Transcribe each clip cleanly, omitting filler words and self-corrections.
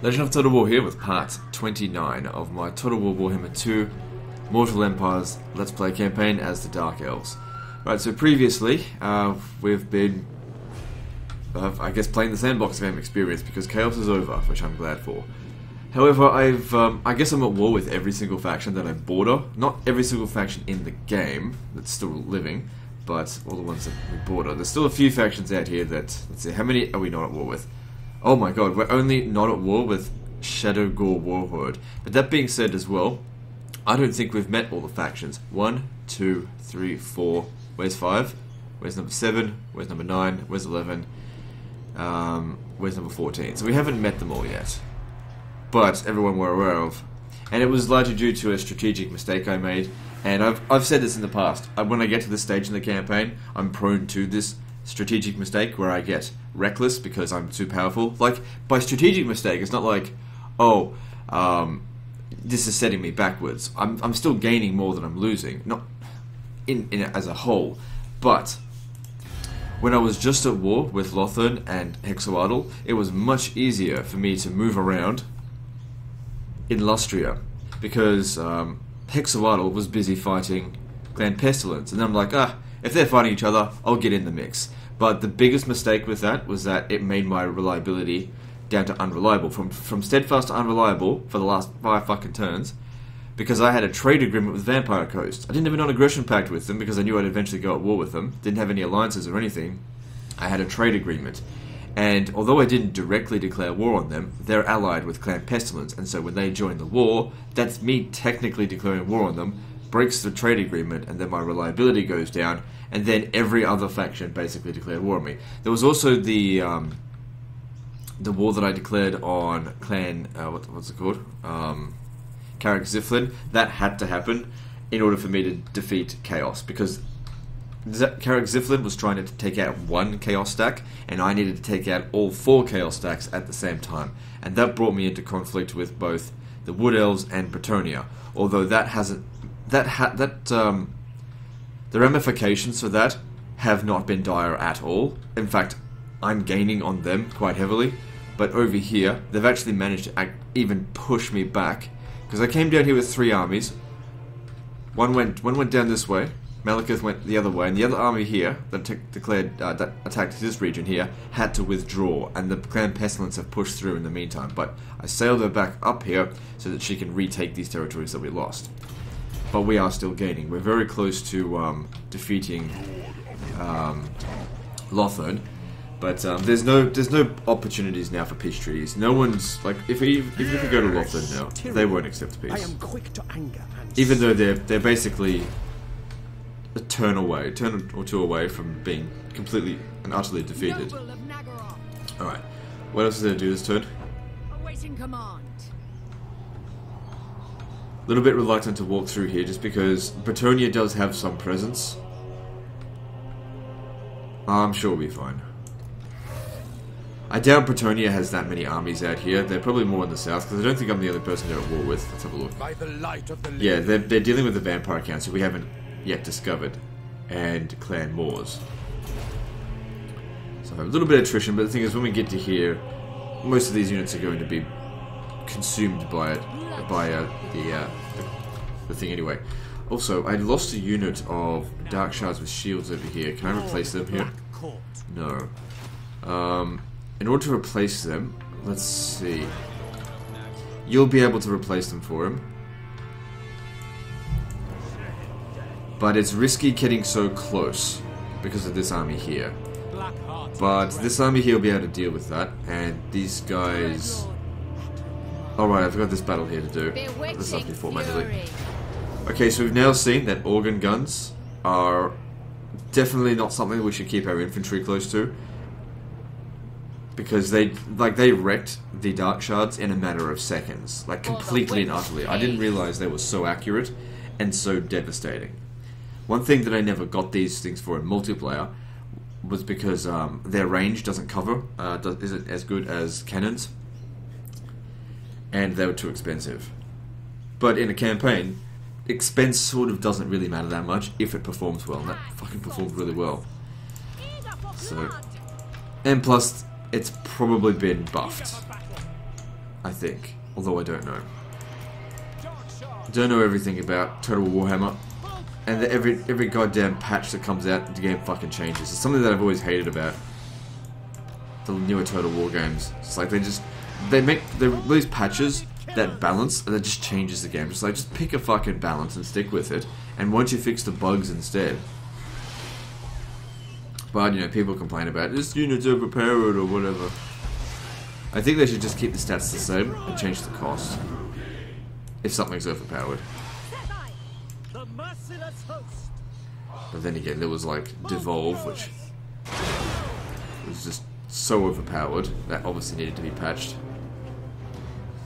Legend of Total War here with part 29 of my Total War Warhammer 2 Mortal Empires Let's Play campaign as the Dark Elves. Right, so previously we've been, I guess, playing the sandbox game experience because Chaos is over, which I'm glad for. However, I guess I'm at war with every single faction that I border. Not every single faction in the game that's still living, but all the ones that we border. There's still a few factions out here that, let's see, how many are we not at war with? Oh my god, we're only not at war with Shadow Gore Warhorde. But that being said as well, I don't think we've met all the factions. 1, 2, 3, 4. Where's 5? Where's number 7? Where's number 9? Where's 11? Where's number 14? So we haven't met them all yet. But everyone we're aware of. And it was largely due to a strategic mistake I made. And I've said this in the past. When I get to this stage in the campaign, I'm prone to this strategic mistake where I get reckless because I'm too powerful. Like, by strategic mistake, it's not like, oh, this is setting me backwards. I'm still gaining more than I'm losing, not in as a whole. But when I was just at war with Lothern and Hexoadal, it was much easier for me to move around in Lustria because Hexoadal was busy fighting Clan Pestilence, and I'm like, if they're fighting each other, I'll get in the mix. But the biggest mistake with that was that it made my reliability down to unreliable. From steadfast to unreliable for the last 5 fucking turns, because I had a trade agreement with Vampire Coast. I didn't have a non-aggression pact with them because I knew I'd eventually go at war with them. Didn't have any alliances or anything. I had a trade agreement. And although I didn't directly declare war on them, they're allied with Clan Pestilence, and so when they join the war, that's me technically declaring war on them, breaks the trade agreement, and then my reliability goes down, and then every other faction basically declared war on me. There was also the war that I declared on Clan, what's it called? Carrick Ziflin. That had to happen in order for me to defeat Chaos, because Carrick Ziflin was trying to take out one Chaos stack, and I needed to take out all 4 Chaos stacks at the same time, and that brought me into conflict with both the Wood Elves and Bretonnia. Although that hasn't, the ramifications for that have not been dire at all. In fact, I'm gaining on them quite heavily, but over here they've actually managed to even push me back, because I came down here with 3 armies. One went down this way. Malekith went the other way, and the other army here that that attacked this region here had to withdraw, and the Clan Pestilence have pushed through in the meantime. But I sailed her back up here so that she can retake these territories that we lost. But we are still gaining. We're very close to defeating Lothern, but there's no opportunities now for peace treaties. No one's like, even if we go to Lothern now, they won't accept peace. I am quick to anger, even though they're basically a turn or 2 away from being completely and utterly defeated. Alright, what else is there to do this turn? Awaiting command. A little bit reluctant to walk through here just because Bretonnia does have some presence. I'm sure we'll be fine. I doubt Bretonnia has that many armies out here. They're probably more in the south, because I don't think I'm the only person they're at war with. Let's have a look. Yeah, they're dealing with the Vampire Council we haven't yet discovered, and Clan Moors. So a little bit of attrition, but the thing is, when we get to here, most of these units are going to be consumed by it, the thing anyway. Also, I lost a unit of Dark Shards with shields over here. Can I replace them here? No. In order to replace them, let's see. You'll be able to replace them for him. But it's risky getting so close because of this army here. But this army here will be able to deal with that, and these guys... Alright, I've got this battle here to do. This stuff before manually. Okay, so we've now seen that organ guns are definitely not something we should keep our infantry close to, because they wrecked the Dark Shards in a matter of seconds, like completely and utterly. I didn't realize they were so accurate and so devastating. One thing that I never got these things for in multiplayer was because their range doesn't isn't as good as cannons, and they were too expensive. But in a campaign, expense sort of doesn't really matter that much if it performs well, and that fucking performed really well. So, and plus, it's probably been buffed. I think. Although I don't know. Don't know everything about Total Warhammer. And that every goddamn patch that comes out, the game fucking changes. It's something that I've always hated about the newer Total War games. It's like they release patches that balance, and that just changes the game. Just pick a fucking balance and stick with it. And once you fix the bugs instead. But, you know, people complain about this unit's overpowered or whatever. I think they should just keep the stats the same and change the cost. If something's overpowered. But then again, there was like Devolve, which was just so overpowered that obviously needed to be patched.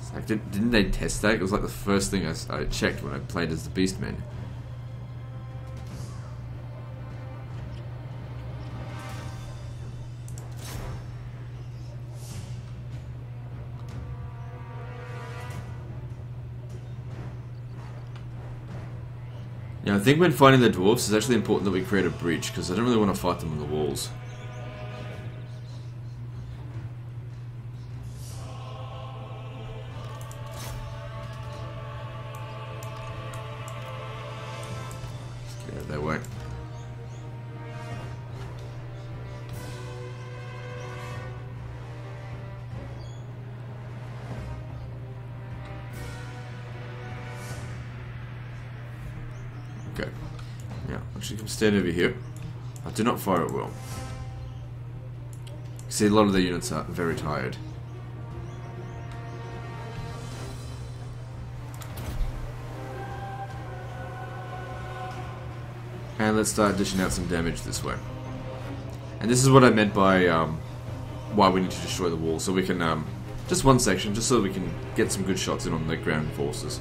It's like, didn't they test that? It was like the first thing I checked when I played as the Beastmen. Yeah, I think when fighting the dwarves, it's actually important that we create a breach, because I don't really want to fight them on the walls. Yeah, they won't. Okay. Yeah, actually come stand over here. I do not fire it well. See, a lot of the units are very tired. And let's start dishing out some damage this way. And this is what I meant by why we need to destroy the wall. So we can, just one section, just so we can get some good shots in on the ground forces.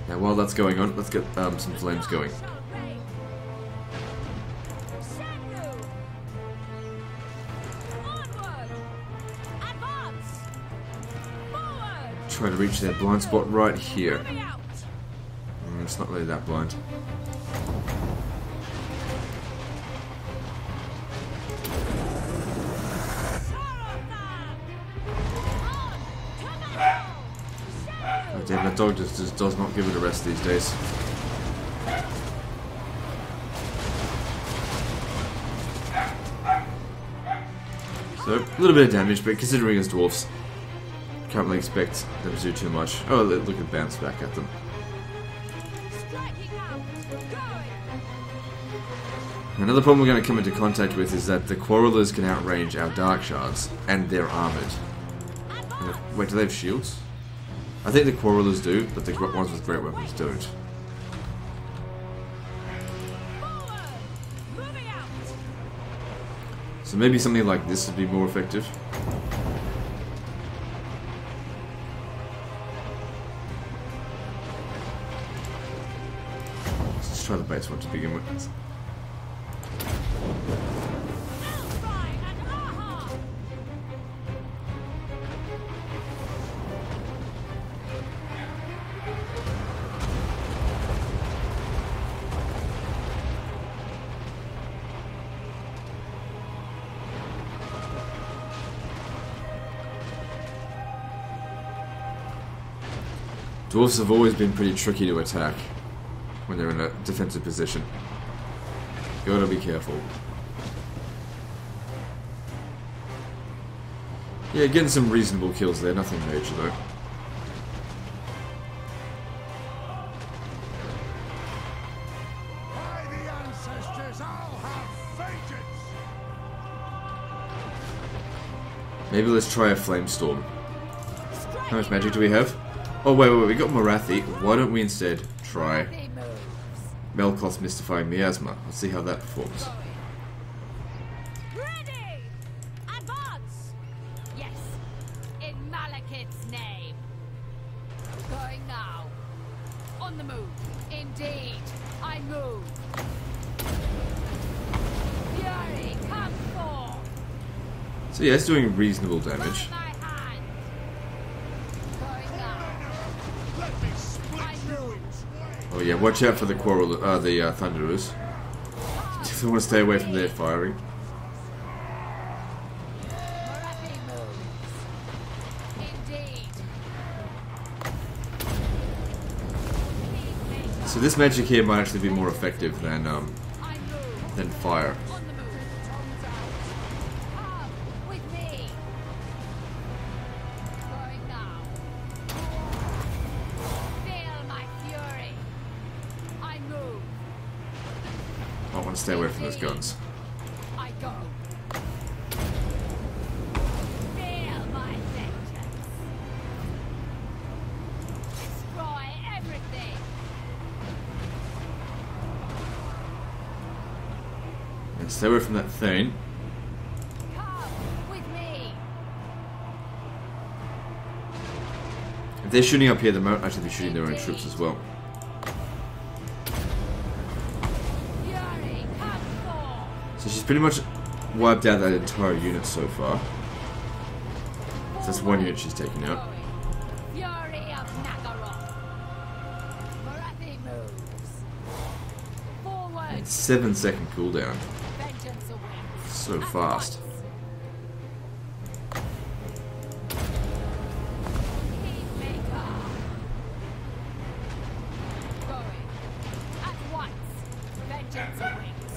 Now while that's going on, let's get some flames going. Try to reach that blind spot right here. It's not really that blind. Oh damn, that dog just does not give it a rest these days. So, a little bit of damage, but considering it's dwarfs, can't really expect them to do too much. Oh, look at bounce back at them. Another problem we're going to come into contact with is that the Quarrelers can outrange our Dark Shards, and they're armoured. Wait, do they have shields? I think the Quarrelers do, but the ones with great weapons don't. So maybe something like this would be more effective. Let's try the base one to begin with. Dwarves have always been pretty tricky to attack when they're in a defensive position. Gotta be careful. Yeah, getting some reasonable kills there, nothing major though. By the ancestors, I'll have vengeance! Maybe let's try a flame storm. How much magic do we have? Oh wait, we got Morathi. Why don't we instead try Malekith Mystifying Miasma? Let's see how that performs. Ready! Advance! Yes, in Malekith's name. Going now. On the move. Indeed, I move. Fury, come forth! So yeah, it's doing reasonable damage. By my hand. Going now. Let me split you in twain! Oh yeah, watch out for the Thunderers. If they want to stay away from their firing. Morathi move. So this magic here might actually be more effective than I move. fire. On the move. Come with me. Going now. Feel my fury. I move. I want to stay away from those guns. I go. Feel my vengeance. Destroy everything. And stay away from that thing. Come with me. If they're shooting up here, they might actually be shooting their own troops as well. Fury, come forth. So she's pretty much wiped out that entire unit so far. So that's one unit she's taken out. Fury of Nagaroth. Marathi moves. Forward. 7-second cooldown. Vengeance awaits. So At fast. once. Kingmaker. Going. At once. Vengeance awaits.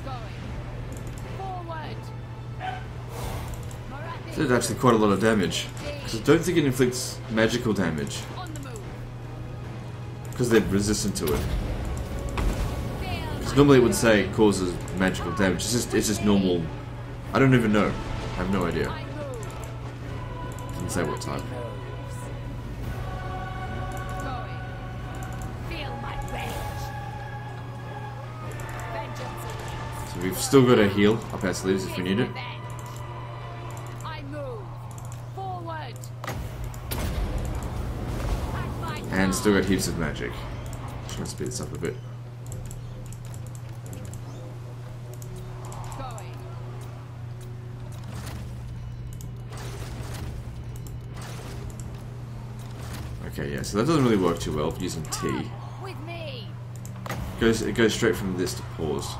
Going. Forward. Marathi Did actually quite a lot of damage. Because I don't think it inflicts magical damage. on the move. Because they're resistant to it. Feel Because my normally it would fury. say it causes magical damage. It's just normal. I don't even know. I have no idea. I move. Doesn't say what type. Going. Feel my rage. Vengeance awaits. So we've still got a heal up our sleeves if we need it. Revenge. I move. Forward. At my And still got command. heaps of magic. Trying to speed this up a bit. Going. Okay, yeah, so that doesn't really work too well using T. With me. It goes straight from this to pause.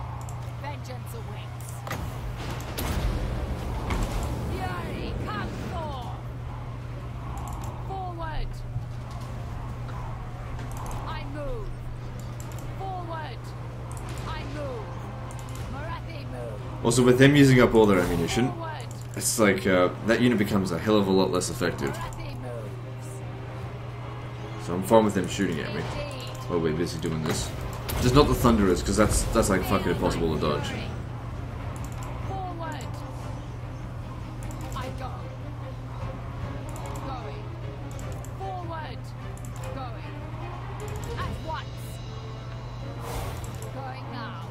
Vengeance awaits. Fury, come forth. Forward. I move. Forward. I move. Marathi move. Also, with them using up all their ammunition, Forward. it's like that unit becomes a hell of a lot less effective. Marathi moves. So I'm fine with them shooting at me Indeed. while we're busy doing this. Just not the Thunderers, because that's like fucking impossible to dodge. Fury. Forward. I go. Going. Forward. Going. At once. Going now.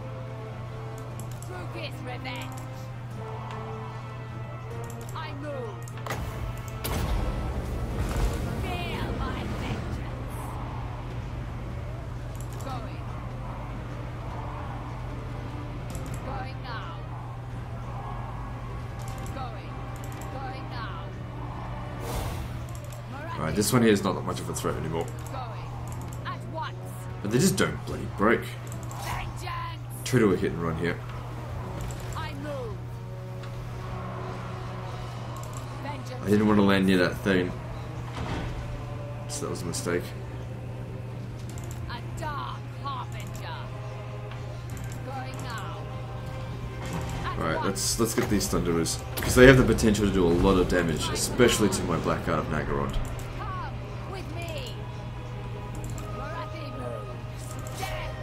True revenge. I move. Feel my vengeance. Going. Going now. Going. Going now. Alright, this one here is not that much of a threat anymore. Going. At once. But they just don't bloody break. Vengeance. True to a hit and run here. I move. Vengeance. I didn't want to land near that thing. So that was a mistake. A dark harbinger. Going now. At Alright, once. let's get these Thunderers. Because they have the potential to do a lot of damage, especially to my Black Art of Nagaroth. Come with me. Marathi moves. Death.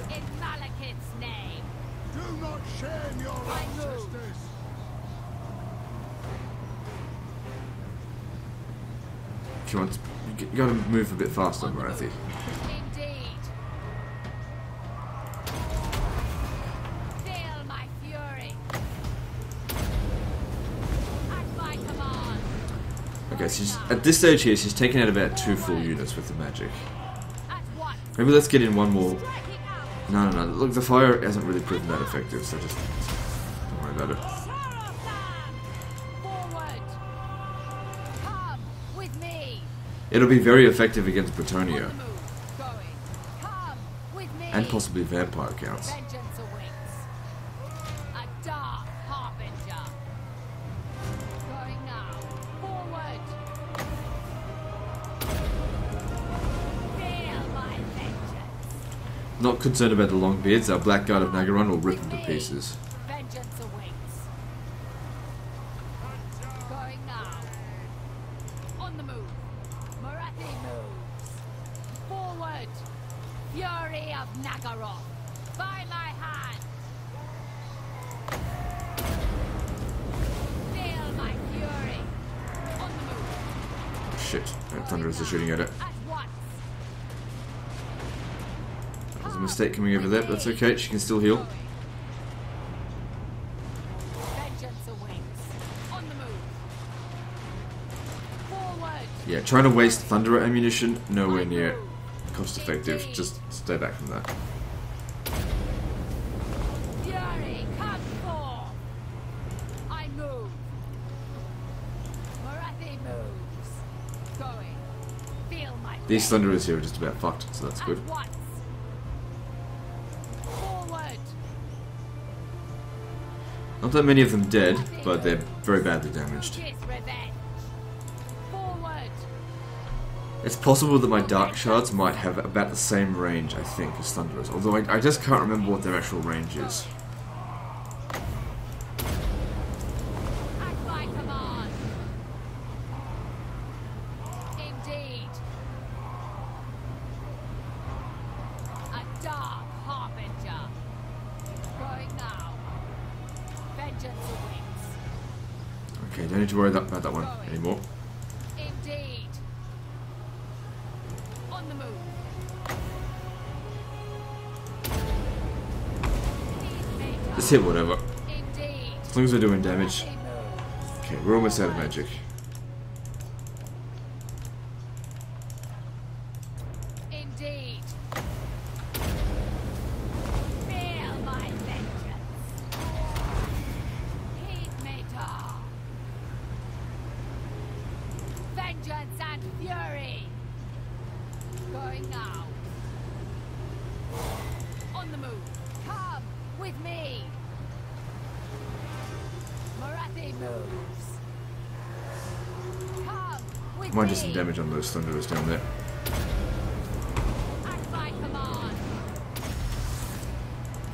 In Malekith's name. Do not shame your I move. ancestors. If you want, you gotta move a bit faster, Marathi. Indeed. Feel my fury. At my command. Okay, so she's, at this stage here, she's taken out about 2 full units with the magic. At once. Maybe let's get in one more. Striking out. No. Look, the fire hasn't really proven that effective, so just don't worry about it. Saruman. Forward. Come with me. It'll be very effective against On Bretonia, the move. Going. Come with me. and possibly vampire counts. Vengeance awaits. A dark harbinger. Going now. Forward. Not concerned about the Longbeards. Our Blackguard of Nagaron will rip them to pieces. Vengeance awaits. Going now. On the move. Marathi moves. Forward. Fury of Nagaroth. By my hand. Feel my fury. On the move. Shit. Thunderers are shooting at it. At once. There's a mistake coming over there, but that's okay. She can still heal. Vengeance awaits. On the move. Forward. Yeah, trying to waste Thunderer ammunition, nowhere near cost effective. Just stay back from that. Fury, come forth. I move. Marathi moves. Going. Feel my These pain. Thunderers here are just about fucked, so that's good. At once. Forward. Not that many of them dead, but they're very badly damaged. His revenge. Forward. It's possible that my Dark Shards might have about the same range, I think, as Thunderers. Although I just can't remember what their actual range is. At my command. Indeed. A dark harbinger. Going now. Vengeance awaits. Okay, don't need to worry about that one anymore. Indeed. On the move. Just hit whatever, Indeed. as long as we're doing damage. He moves. Okay, we're almost out of magic. Indeed. Feel my vengeance. Heed me, Tar. Vengeance and fury. Going now. On the move. Come with me. Marathi moves. Come with Might me. do some damage on those Thunderers down there. At my command.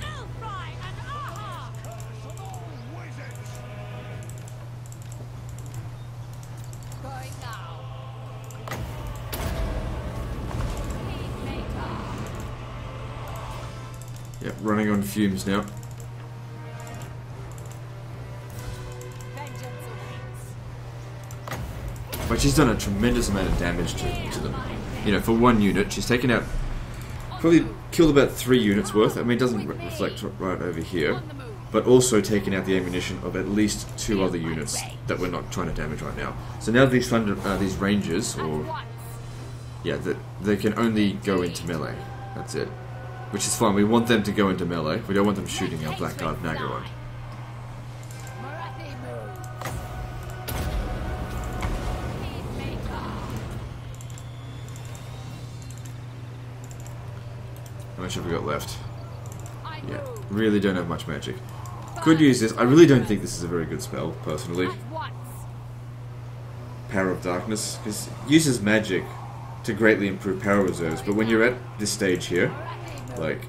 Elfry and Aha! Curse on all wizards! Going now. Peacemaker. Yeah, running on fumes now. Vengeance awaits. But she's done a tremendous amount of damage to them. You know, for one unit, she's taken out, probably killed about 3 units worth. I mean, it doesn't reflect right over here. On the move. But also taking out the ammunition of at least 2 other units that we're not trying to damage right now. So now these these rangers, At or once. yeah, they can only go into melee. That's it. Which is fine. We want them to go into melee. We don't want them shooting our Blackguard Nagaron. Marathi moves. Peacemaker. How much have we got left? I Yeah, move. really don't have much magic. Could use this. I really don't think this is a very good spell, personally. At once. Power of Darkness, because it uses magic to greatly improve power reserves, but when you're at this stage here, Marathi moves. like,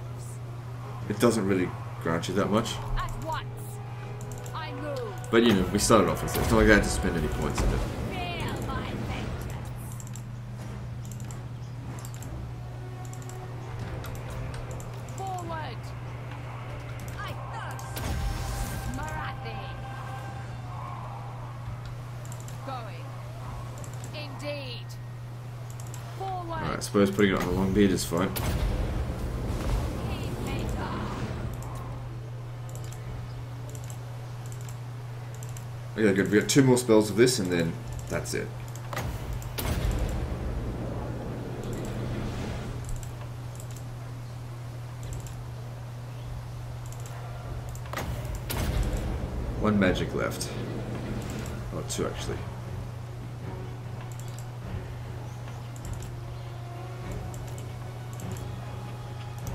it doesn't really grant you that much. At once. I move. But you know, we started off with it. It's not like I had to spend any points in it. Feel my vengeance. Forward. I thirst. Marathi. Going. Indeed. Forward. Alright, I suppose putting it on a long beard is fine. Peacemaker. Okay, good. We got 2 more spells of this, and then that's it. One magic left. Oh, 2 actually.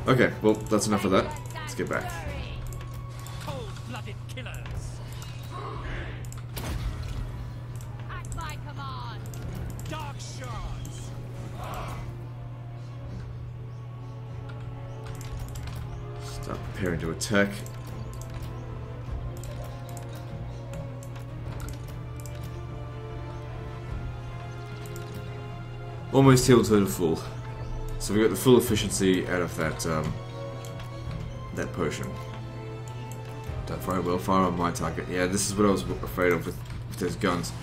Okay, well, that's enough of that. Let's get back. Cold-blooded killers! At my command. Dark shards! Start preparing to attack. Almost healed her to full. So we got the full efficiency out of that that potion. Done very well. Fire on my target. Yeah, this is what I was afraid of with those guns.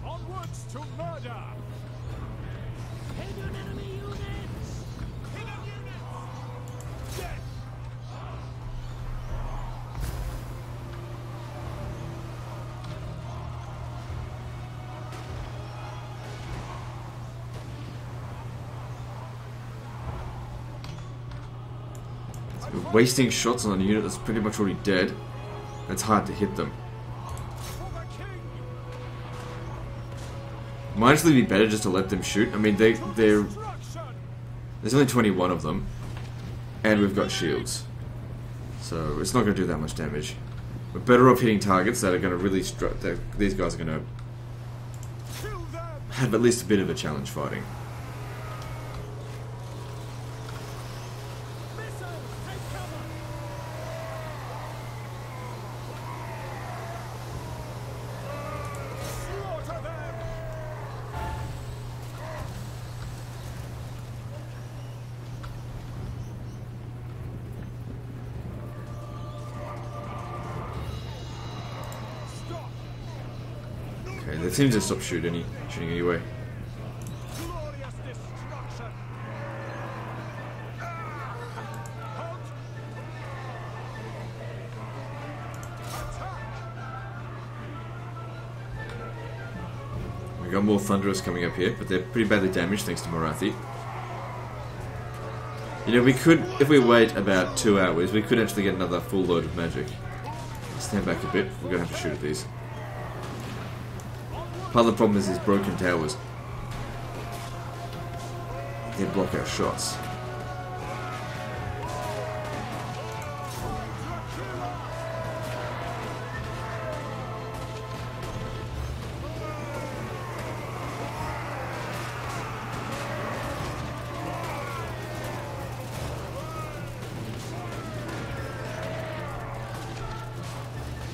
Onwards to murder. Hidden enemy units. Hidden units. Death. We're wasting shots on a unit that's pretty much already dead. It's hard to hit them. For the king. Might actually be better just to let them shoot. I mean, they're Destruction. there's only 21 of them, and we've got shields, so it's not going to do that much damage. We're better off hitting targets that are going to really these guys are going to Kill them. have at least a bit of a challenge fighting. Missiles. Take cover. Slaughter them. Stop. Okay, they seem to stop shooting anyway. Glorious destruction. Halt. Attack. We got more Thunderous coming up here, but they're pretty badly damaged thanks to Morathi. You know, we could, if we wait about 2 hours, we could actually get another full load of magic. Stand back a bit, we're going to have to shoot at these. Part of the problem is these broken towers. They block our shots.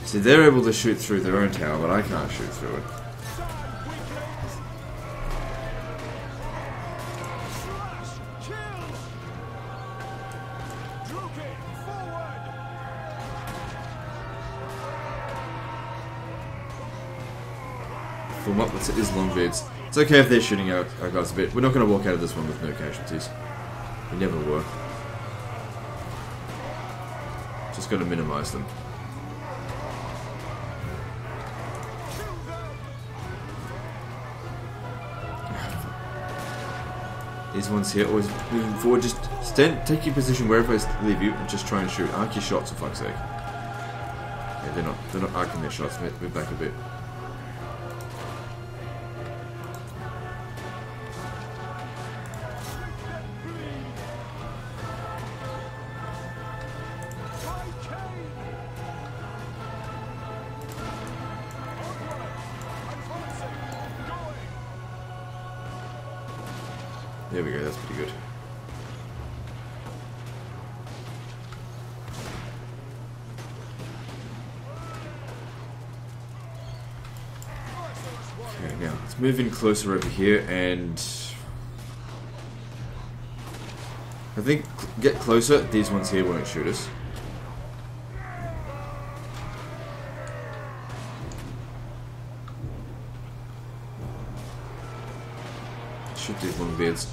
See, they're able to shoot through their own tower, but I can't shoot through it. Stand, weaklings. Slash. Kill. Druki, forward. Form up with his longbeards. It's okay if they're shooting our guys a bit. We're not going to walk out of this one with no casualties. We never were. Just got to minimize them. These ones here, always moving forward. Just stand, take your position wherever I leave you, and just try and shoot. Arc your shots, for fuck's sake. Yeah, they're not arcing their shots. Move back a bit. There we go, that's pretty good. Okay, now let's move in closer over here and I think get closer, these ones here won't shoot us. Shoot these longbeards.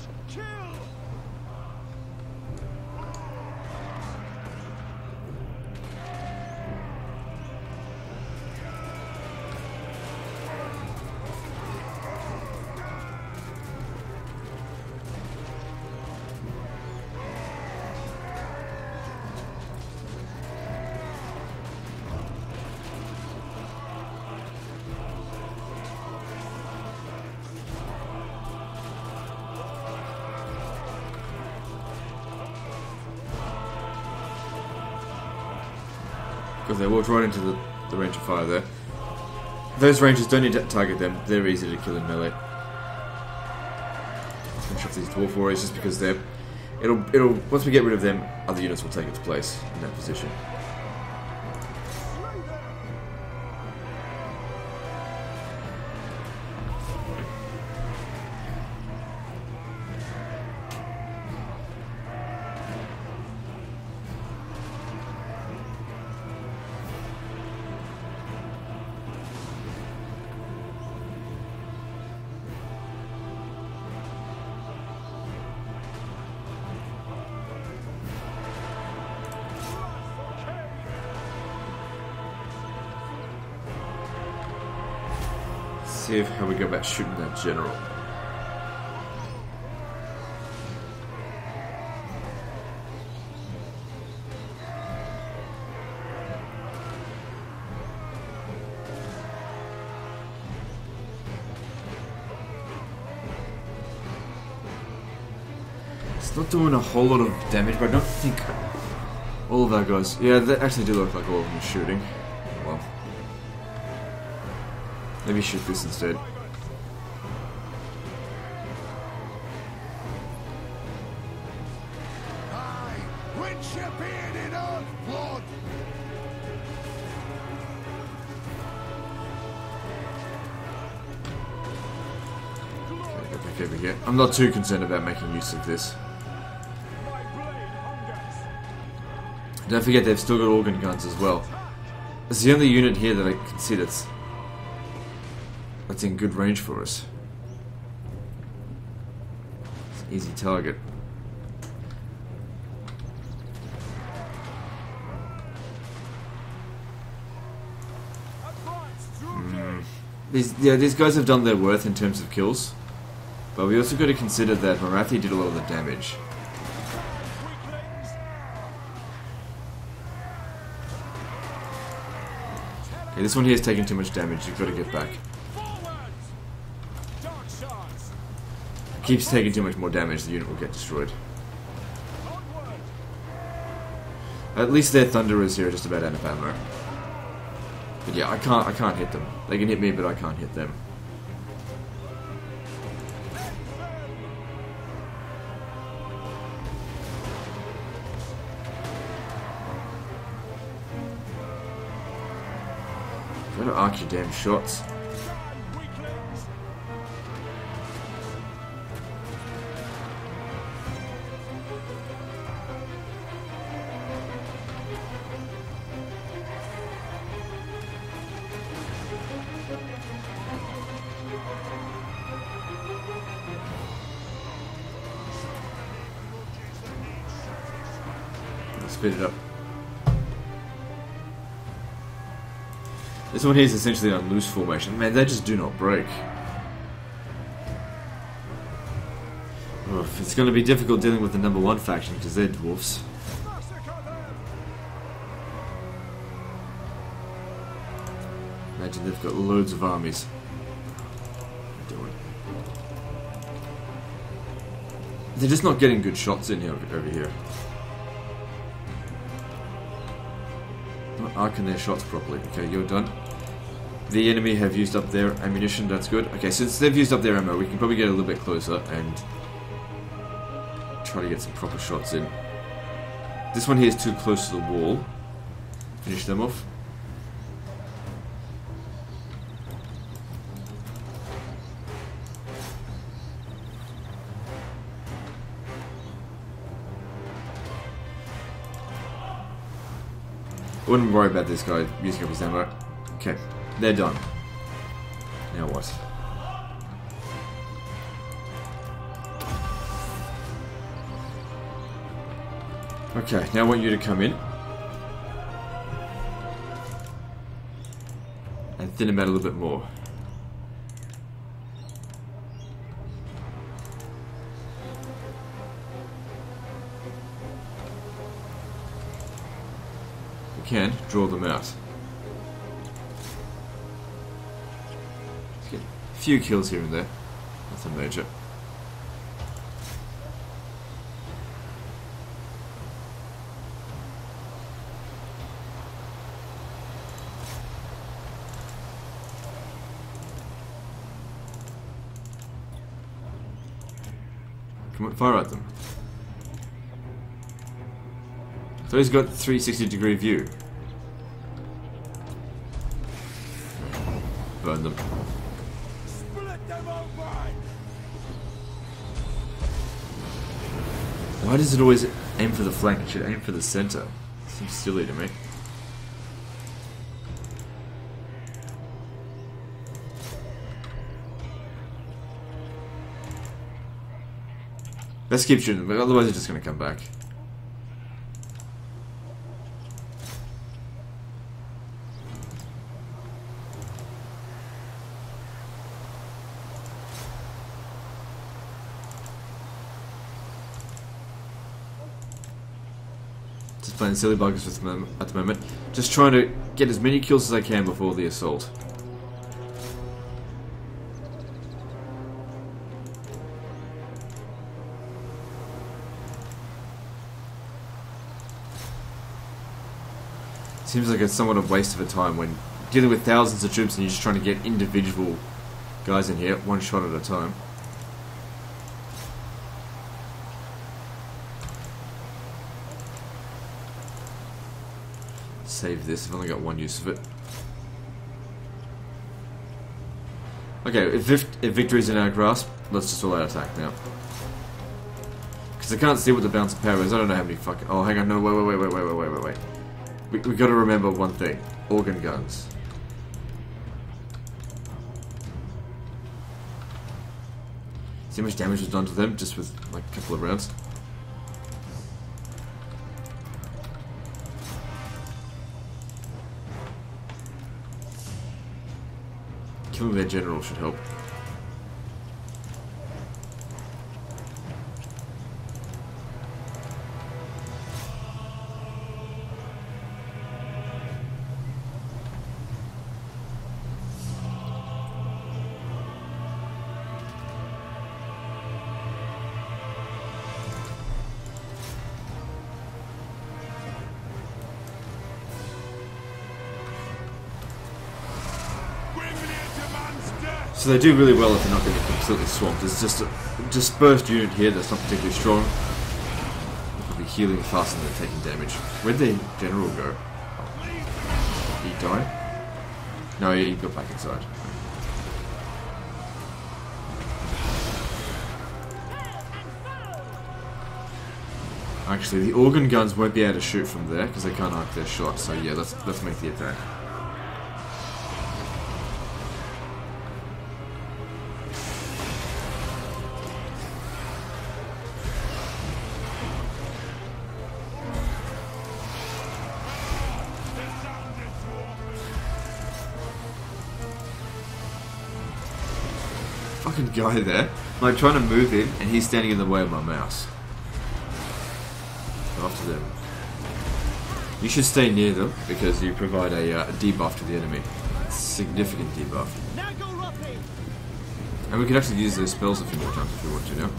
Because they walked right into the range of fire there. Those rangers don't need to target them, they're easy to kill in melee. Finish off these dwarf warriors just because they're It'll once we get rid of them, other units will take its place in that position. See how we go about shooting that general. It's not doing a whole lot of damage, but I don't think all of our guys... Yeah, they actually do look like all of them are shooting. Well... Maybe shoot this instead. Aye, quench your beard in earth blood. Okay. I'm not too concerned about making use of this. My blade hungers. Don't forget they've still got organ guns as well. It's the only unit here that I can see that's in good range for us. It's an easy target. These guys have done their worth in terms of kills, but we also got to consider that Marathi did a lot of the damage. Okay, this one here is taking too much damage. You've got to get back. Keeps taking too much more damage, the unit will get destroyed. At least their thunderers here are just about out of ammo. But yeah, I can't hit them. They can hit me, but I can't hit them. Try to arc your damn shots. Speed it up. This one here is essentially on loose formation. Man, they just do not break. Oof, it's going to be difficult dealing with the number 1 faction because they're dwarfs. Imagine they've got loads of armies. What are they doing? They're just not getting good shots in here over here. Not arcing their shots properly. Okay, you're done. The enemy have used up their ammunition, that's good. Okay, since they've used up their ammo, we can probably get a little bit closer and try to get some proper shots in. This one here is too close to the wall. Finish them off. I wouldn't worry about this guy using up his ammo. Okay, they're done. Now what? Okay, now I want you to come in and thin him out a little bit more. Can draw them out. Let's get a few kills here and there. Nothing major. Come on, fire at them. So he's got 360-degree view. Burn them. Split them open! Why does it always aim for the flank? It should aim for the center. Seems silly to me. Let's keep shooting, but otherwise it's just going to come back. Just playing silly buggers at the moment. Just trying to get as many kills as I can before the assault. Seems like it's somewhat a waste of a time when dealing with thousands of troops and you're just trying to get individual guys in here, one shot at a time. Save this, I've only got one use of it. Okay, if victory's in our grasp, let's just all out attack now. Because I can't see what the bounce of power is, I don't know how many fucking... Oh, hang on, no, wait. We gotta remember one thing. Organ guns. See how much damage was done to them just with like a couple of rounds? Killing their general should help. So they do really well if they're not going to get completely swamped. There's just a dispersed unit here that's not particularly strong. They'll be healing faster than they're taking damage. Where'd the general go? Oh. Did he die? No, he got back inside. Actually, the organ guns won't be able to shoot from there because they can't arc their shot. So yeah, let's make the attack. Fucking guy there. I'm like trying to move him and he's standing in the way of my mouse. After them. You should stay near them because you provide a debuff to the enemy. A significant debuff. And we could actually use those spells a few more times if we want to now.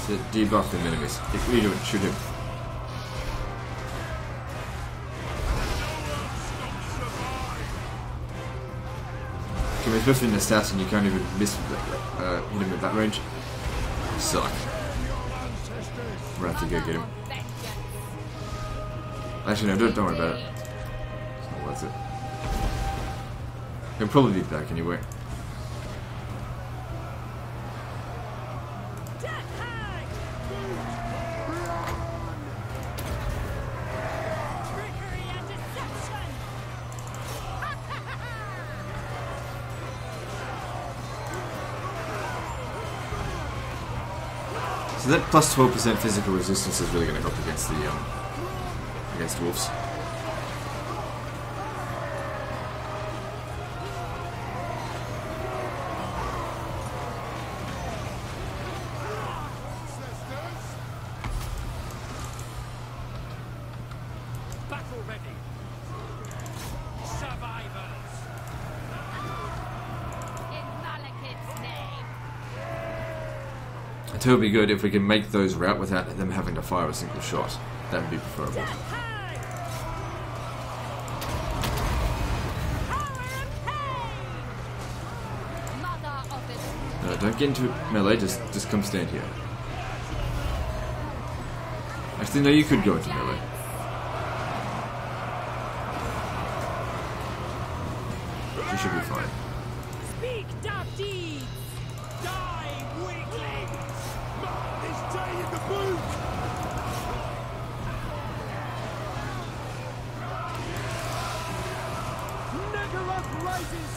To debuff them enemies. If we do it, shoot him. Okay, especially in an assassin, you can't even miss hit him at that range. You suck. We're gonna have to go get him. Actually, no, don't worry about it. It's not worth it. He'll probably be back anyway. So that plus 12% physical resistance is really going to help against the against wolves. I tell you, it would be good if we can make those route without them having to fire a single shot. That would be preferable. No, don't get into melee, just come stand here. Actually, no, you could go into melee. You should be fine. Speak dark deeds! Die, weaklings! Mark this day in the boot! Nagaroth rises!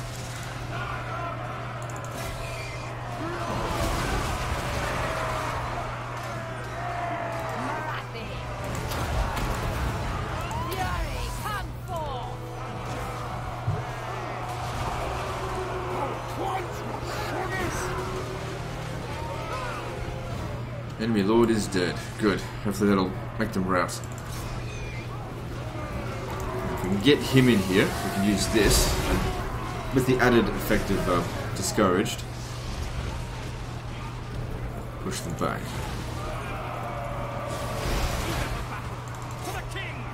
Marathi. Fury, come forth! Enemy lord is dead. Good. Hopefully that'll make them rout. If we can get him in here, we can use this, and with the added effect of discouraged, push them back. For the king!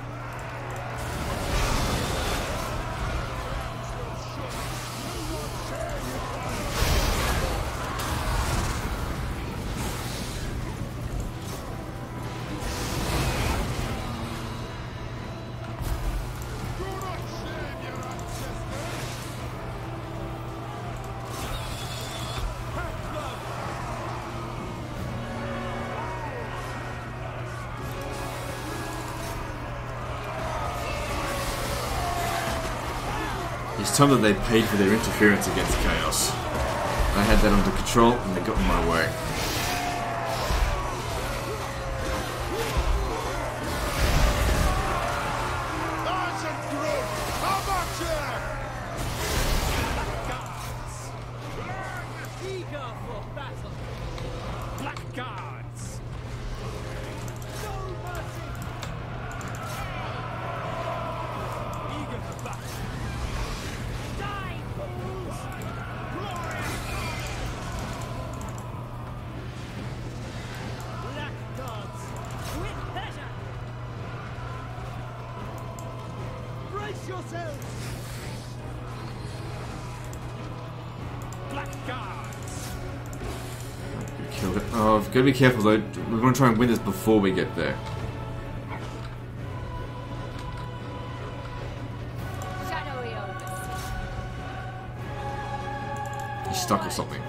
It's time that they paid for their interference against chaos. I had that under control and they got in my way. Nice and good! How much Blackguards! Eager for battle! Blackguards! No mercy! Eager for battle! Die, fools! Blackguards! With pleasure! Brace yourselves! Blackguards! We killed it. Oh, we've got to be careful though. We're going to try and win this before we get there. Shadowy Opus. He's stuck or something.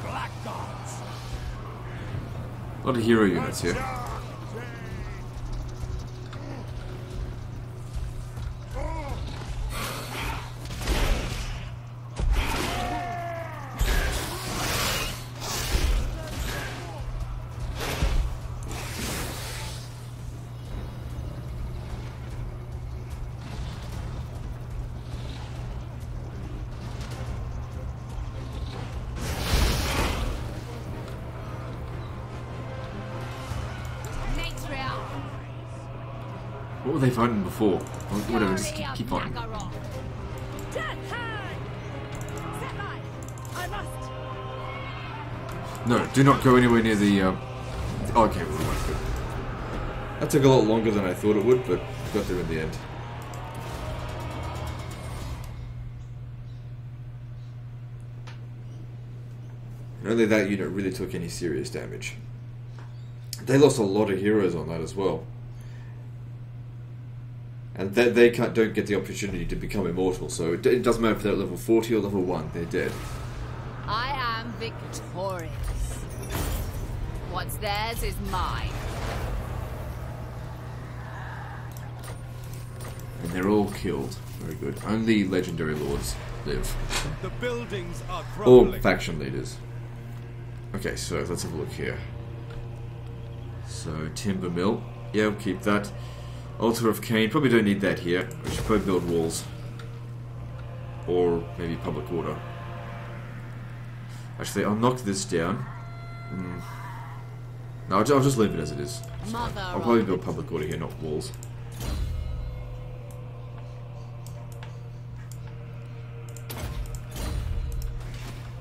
Blackguards! A lot of hero units here. Matriarch. What were they fighting before? Well, whatever, just keep fighting. Nagaroth. Death hang! Set by! I must! No, do not go anywhere near the. Oh, okay, we went good. That took a lot longer than I thought it would, but got there in the end. And only that unit really took any serious damage. They lost a lot of heroes on that as well. And they don't get the opportunity to become immortal, so it doesn't matter if they're at level 40 or level 1, they're dead. I am victorious. What's theirs is mine. And they're all killed. Very good. Only legendary lords live. The buildings are Or crumbling. faction leaders. Okay, so let's have a look here. So, timber mill. Yeah, we'll keep that. Altar of Cain. Probably don't need that here. We should probably build walls. Or maybe public order. Actually, I'll knock this down. No, I'll just leave it as it is. Mother I'll probably build public order here, not walls.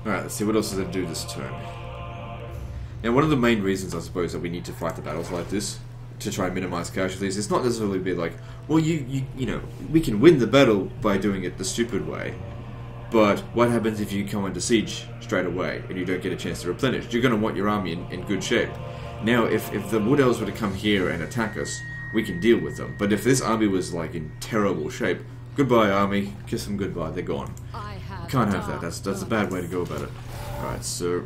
Alright, let's see what else does it do this turn. Now, one of the main reasons, I suppose, that we need to fight the battles like this, to try and minimize casualties, it's not necessarily be like, well, you know, we can win the battle by doing it the stupid way, but what happens if you come under siege straight away and you don't get a chance to replenish? You're going to want your army in good shape. Now, if the Wood Elves were to come here and attack us, we can deal with them. But if this army was, like, in terrible shape, goodbye, army, kiss them goodbye, they're gone. Can't have that, that's a bad way to go about it. Alright, so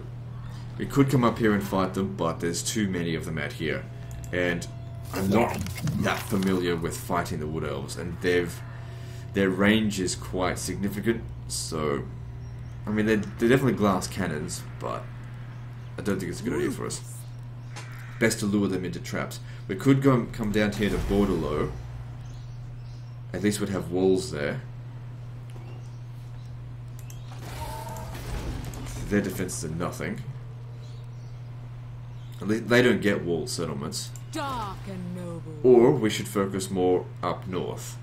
we could come up here and fight them, but there's too many of them out here. And I'm not that familiar with fighting the Wood Elves, and their range is quite significant, so... I mean, they're definitely glass cannons, but I don't think it's a good idea for us. Best to lure them into traps. We could come down here to Borderlow. At least we'd have walls there. Their defenses are nothing. At least they don't get walled settlements. Dark and noble. Or we should focus more up north.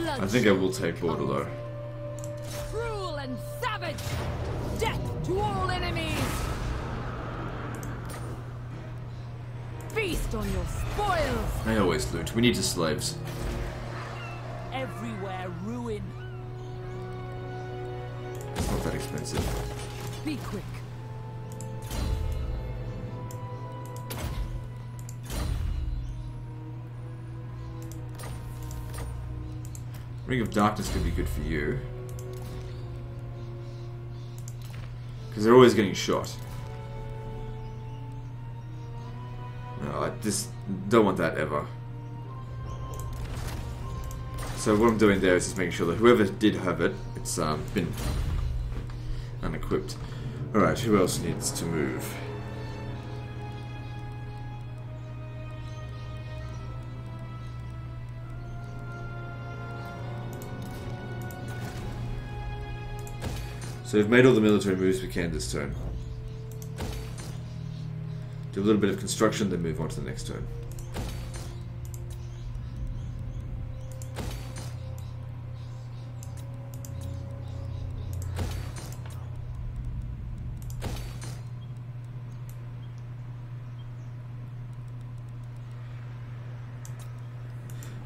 I think I will take Borderlow. Cruel and savage! Death to all enemies! Feast on your spoils! I always loot. We need the slaves. Everywhere ruin. It's not that expensive. Be quick. Ring of Darkness could be good for you. Because they're always getting shot. No, I just don't want that ever. So what I'm doing there is just making sure that whoever did have it, it's been unequipped. Alright, who else needs to move? So we've made all the military moves we can this turn. Do a little bit of construction, then move on to the next turn.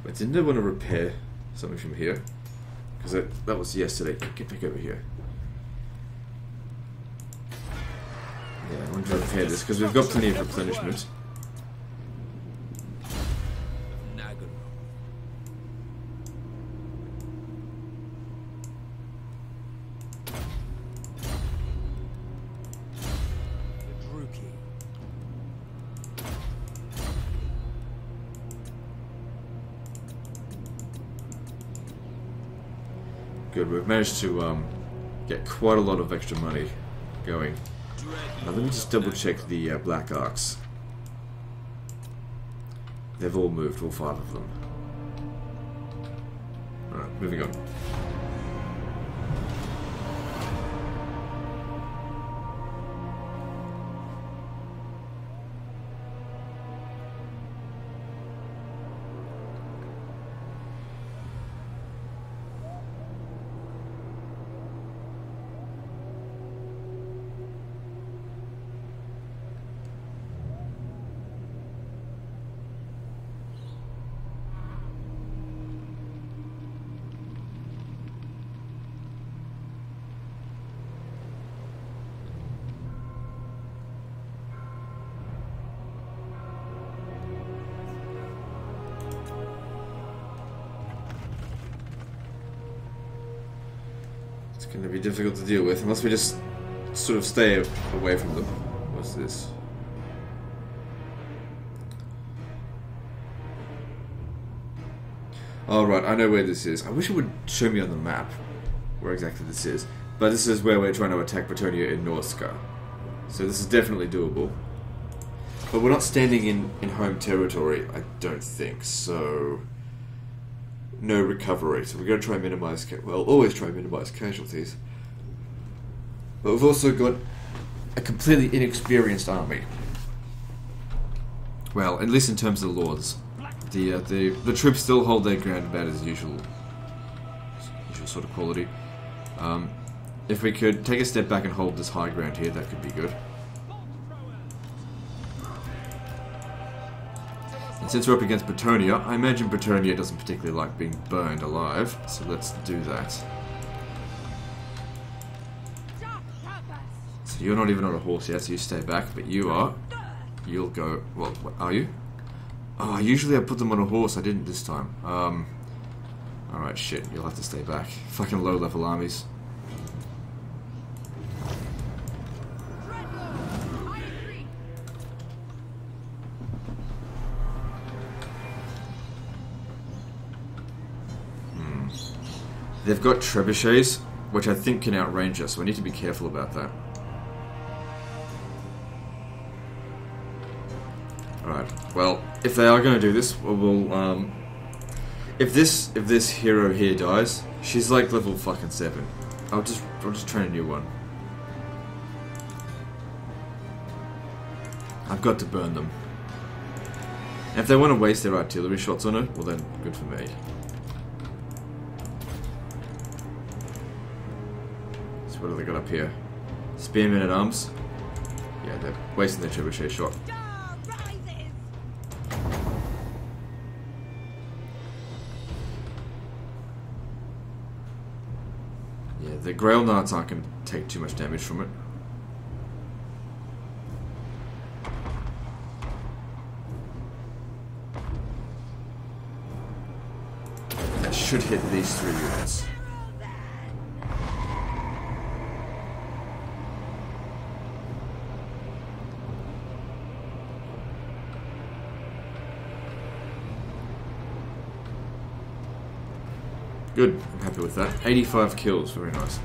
But didn't I want to repair something from here? Because that was yesterday. Get back over here. Yeah, I want to repair this because we've got plenty of replenishment. Good, we've managed to get quite a lot of extra money going. Now let me just double check the Black Arcs. They've all moved, all 5 of them. Alright, moving on. It's going to be difficult to deal with unless we just sort of stay away from them. What's this? Oh right, I know where this is. I wish it would show me on the map where exactly this is. But this is where we're trying to attack Bretonnia in Norska. So this is definitely doable. But we're not standing in home territory, I don't think, so... No recovery, so we're going to try and minimise... Well, always try and minimise casualties. But we've also got a completely inexperienced army. Well, at least in terms of the lords. The troops still hold their ground about as usual sort of quality. If we could take a step back and hold this high ground here, that could be good. And since we're up against Bretonnia, I imagine Bretonnia doesn't particularly like being burned alive, so let's do that. So you're not even on a horse yet, so you stay back, but you are. You'll go... Well, are you? Oh, usually I put them on a horse, I didn't this time. Alright, shit, you'll have to stay back. Fucking low-level armies. They've got trebuchets, which I think can outrange us, so we need to be careful about that. Alright, well, if they are going to do this, we'll, if this hero here dies, she's like level fucking 7. I'll just train a new one. I've got to burn them. And if they want to waste their artillery shots on her, well then, good for me. What have they got up here? Spearmen at arms. Yeah, they're wasting their trebuchet shot. Yeah, the Grail Knights aren't going to take too much damage from it. That should hit these 3 units. Good, I'm happy with that. 85 kills, very nice.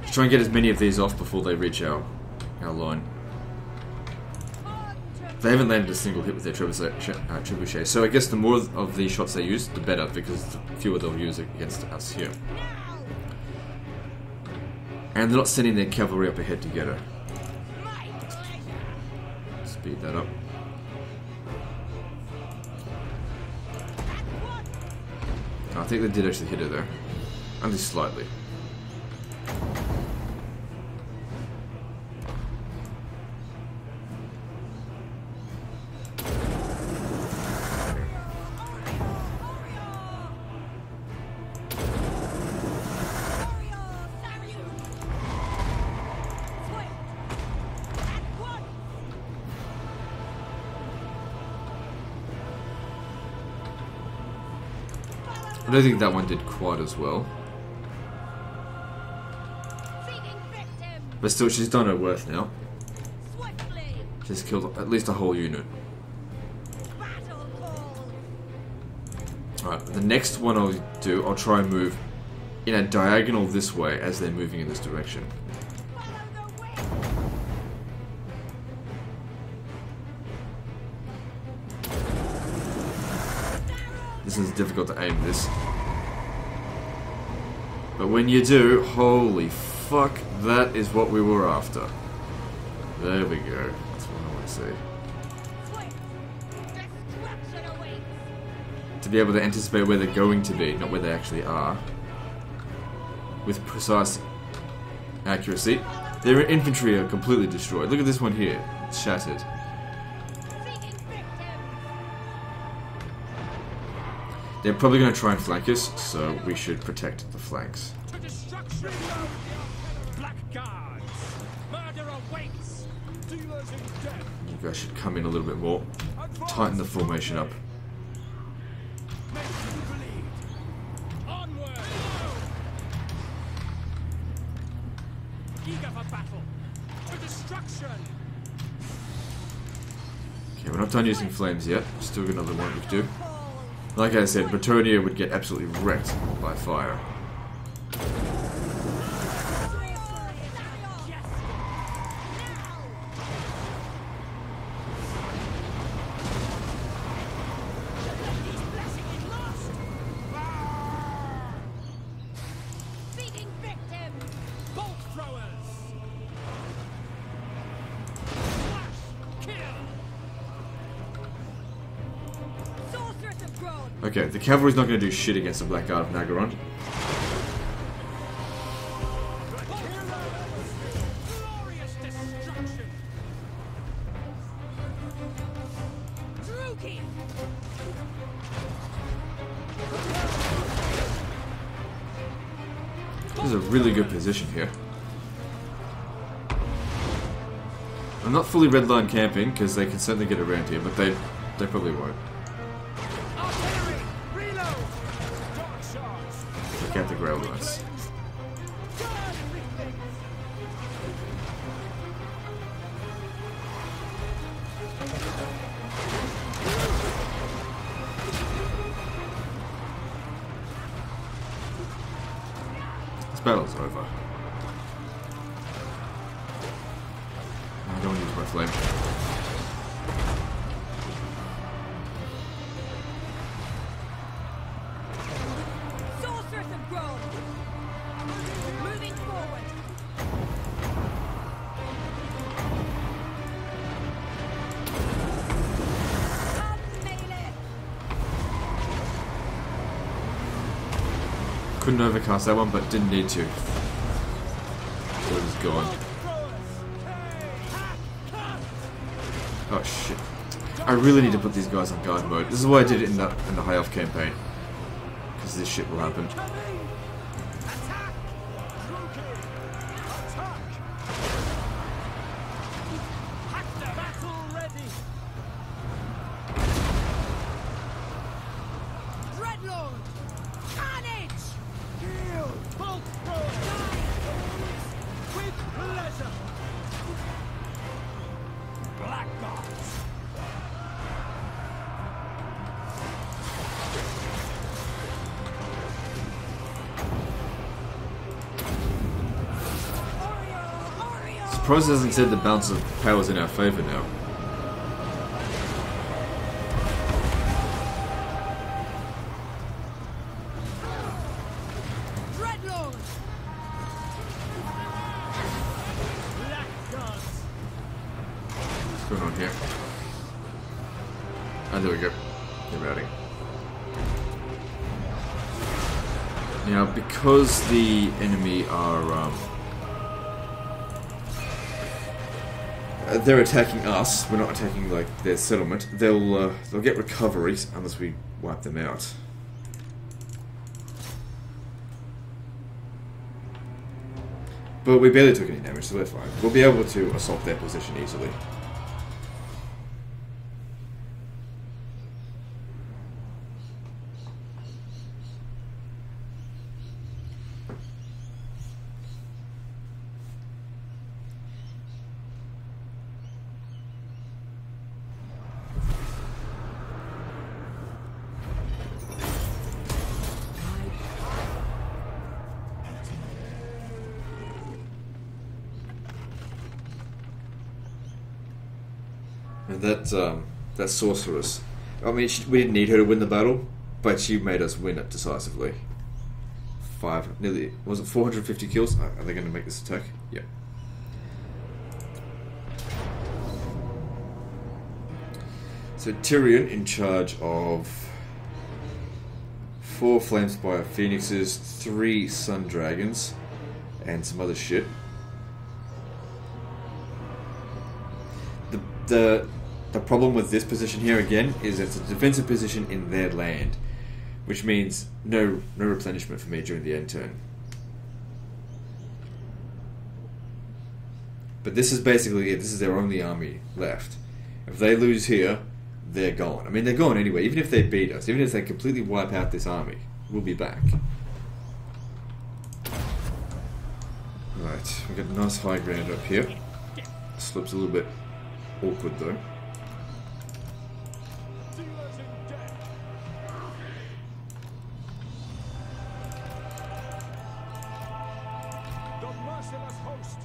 Let's try and get as many of these off before they reach our line. They haven't landed a single hit with their trebuchet, so I guess the more of these shots they use, the better, because the fewer they'll use against us here. And they're not sending their cavalry up ahead to get her. Speed that up. I think they did actually hit her there. Only slightly. I don't think that one did quite as well. But still, she's done her worth now. She's killed at least a whole unit. Alright, the next one I'll try and move in a diagonal this way as they're moving in this direction. This is difficult to aim this. But when you do, holy fuck, that is what we were after. There we go. That's what I want to see. To be able to anticipate where they're going to be, not where they actually are. With precise accuracy. Their infantry are completely destroyed. Look at this one here. It's shattered. They're probably going to try and flank us, so we should protect the flanks. You guys should come in a little bit more. Tighten the formation up. Okay, we're not done using flames yet. Still got another one we can do. Like I said, Bretonnia would get absolutely wrecked by fire. grown. Okay, the cavalry's not going to do shit against the Black Guard of Nagaron. Glorious destruction. Druki. This is a really good position here. I'm not fully red line camping because they can certainly get around here, but they probably won't. Artillery. Reload. Dark shards. Look at the grail guns. Guard weaklings. This battle's over. I don't want to use my flame. Sorcerers have grown. Moving forward. Come, Malekith. Couldn't overcast that one, but didn't need to. It was gone. Oh shit. I really need to put these guys on guard mode. This is why I did it in the high elf campaign. Because this shit will happen. Coming. Attack. Druki. Attack. Hector. Battle ready. Dreadlord. Carnage. Heal. Bolt thrower. With pleasure. Blackguards. Surprised it hasn't said the balance of powers in our favour now. Dreadlord. Blackguards. What's going on here? Ah, there we go. They're routing. Now, because the enemy are they're attacking us. We're not attacking like their settlement. They'll get recoveries unless we wipe them out. But we barely took any damage, so we're fine. We'll be able to assault their position easily. And that sorceress. I mean, we didn't need her to win the battle, but she made us win it decisively. Was it 450 kills? Are they going to make this attack? Yeah. So Tyrion in charge of 4 Flamespire Phoenixes, 3 Sun Dragons, and some other shit. The problem with this position here again is it's a defensive position in their land, which means no replenishment for me during the end turn. But this is basically it. This is their only army left. If they lose here, they're gone. I mean, they're gone anyway. Even if they beat us, even if they completely wipe out this army, we'll be back. Right, we've got a nice high ground up here. Slopes a little bit awkward though. Dealers in death. The merciless host.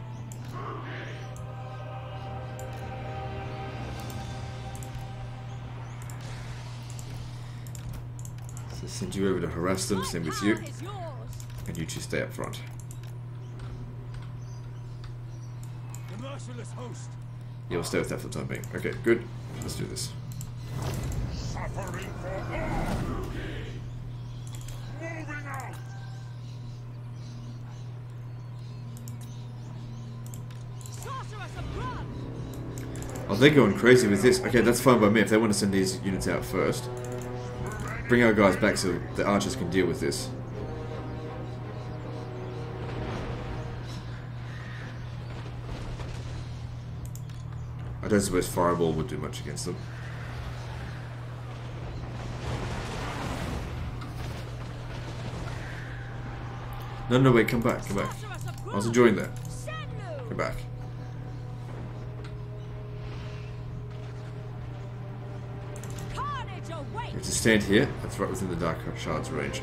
So send you over to harass them, same with you, Power is yours. and you two stay up front. The merciless host. Yeah, we'll stay with that for the time being. Okay, good. Let's do this. Suffering for all. they're going crazy with this. Okay, that's fine by me if they want to send these units out first. Bring our guys back so the archers can deal with this. I don't suppose Fireball would do much against them. No, wait, come back, come back. I was enjoying that. Come back. You have to stand here. That's right within the Dark Shard's range.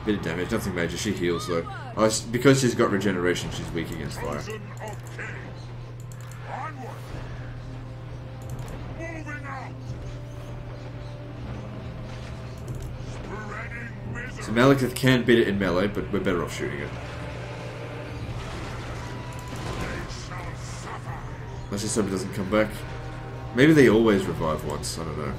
Bit of damage, nothing major. She heals though. Because she's got regeneration, she's weak against fire. So Malekith can beat it in melee, but we're better off shooting it. Let's just hope it doesn't come back. Maybe they always revive once, I don't know.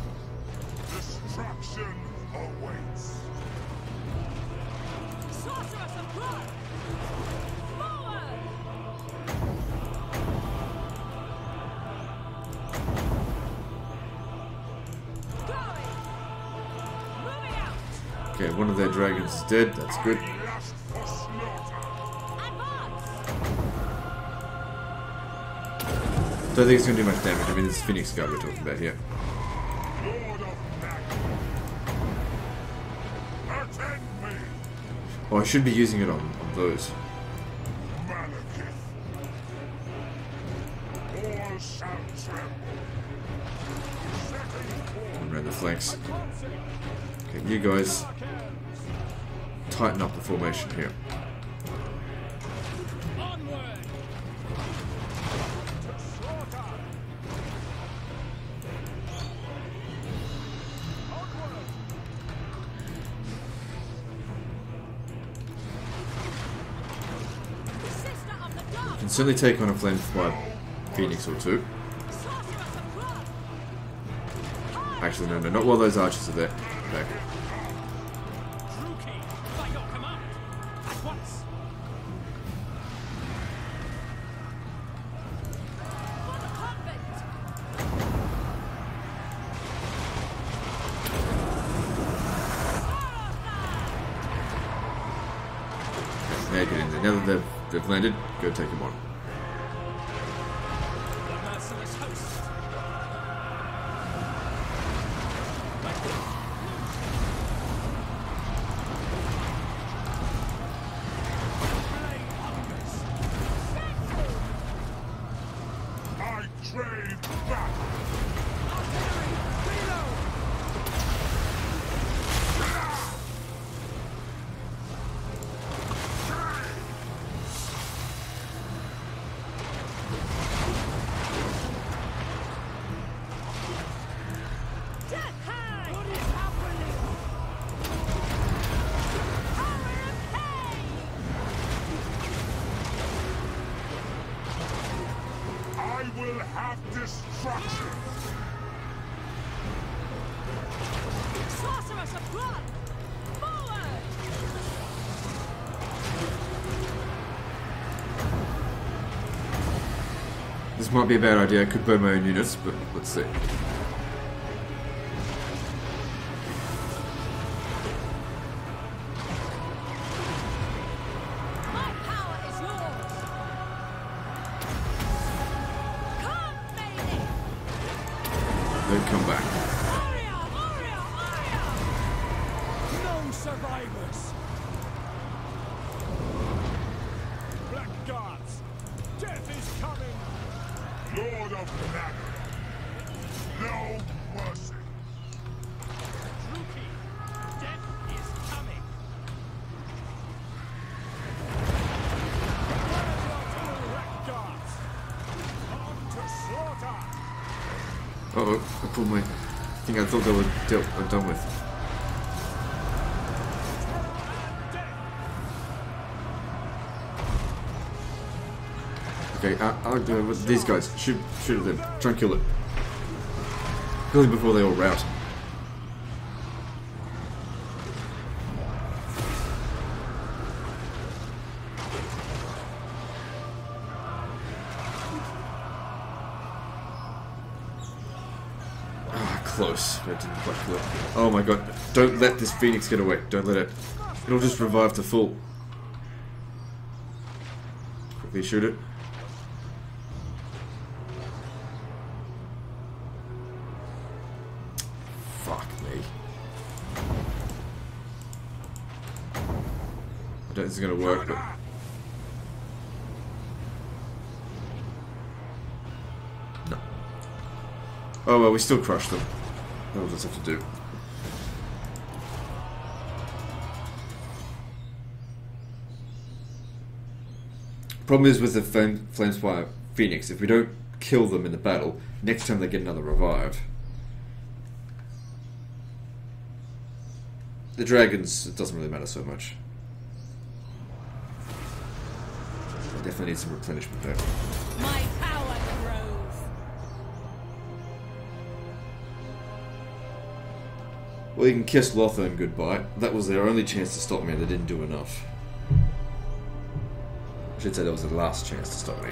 Okay, one of their dragons is dead, that's good. Don't think it's going to do much damage. I mean, it's Phoenix Guard we're talking about here. Oh, I should be using it on those. Around the flanks. Okay, you guys tighten up the formation here. You can certainly take on a flanked by Phoenix or two. Actually, no, not while those archers are there. Okay. Now get in there. Now that they've landed, go take them on. This might be a bad idea. I could burn my own units, but let's see. Then come back. No survivors. Black guards, death is coming. Lord of the Night, no mercy. Rookie, death is coming. Black guards, on to slaughter. Uh-oh, I pulled my... I think I thought they were done with. Okay, I'll do it with these guys. Shoot at them. Try and kill it. Kill them before they all rout. close, but it didn't quite kill it. Oh my god, don't let this Phoenix get away. Don't let it. It'll just revive to full. Quickly shoot it. Fuck me. I don't think this is gonna work, but... No. Oh well, we still crushed them. That'll just have to do. Problem is with the Flamespire Phoenix, if we don't kill them in the battle, next time they get another revive. The dragons, it doesn't really matter so much. I definitely need some replenishment there. My power grows. Well, you can kiss Lothern goodbye. That was their only chance to stop me and they didn't do enough. I should say that was the last chance to stop me.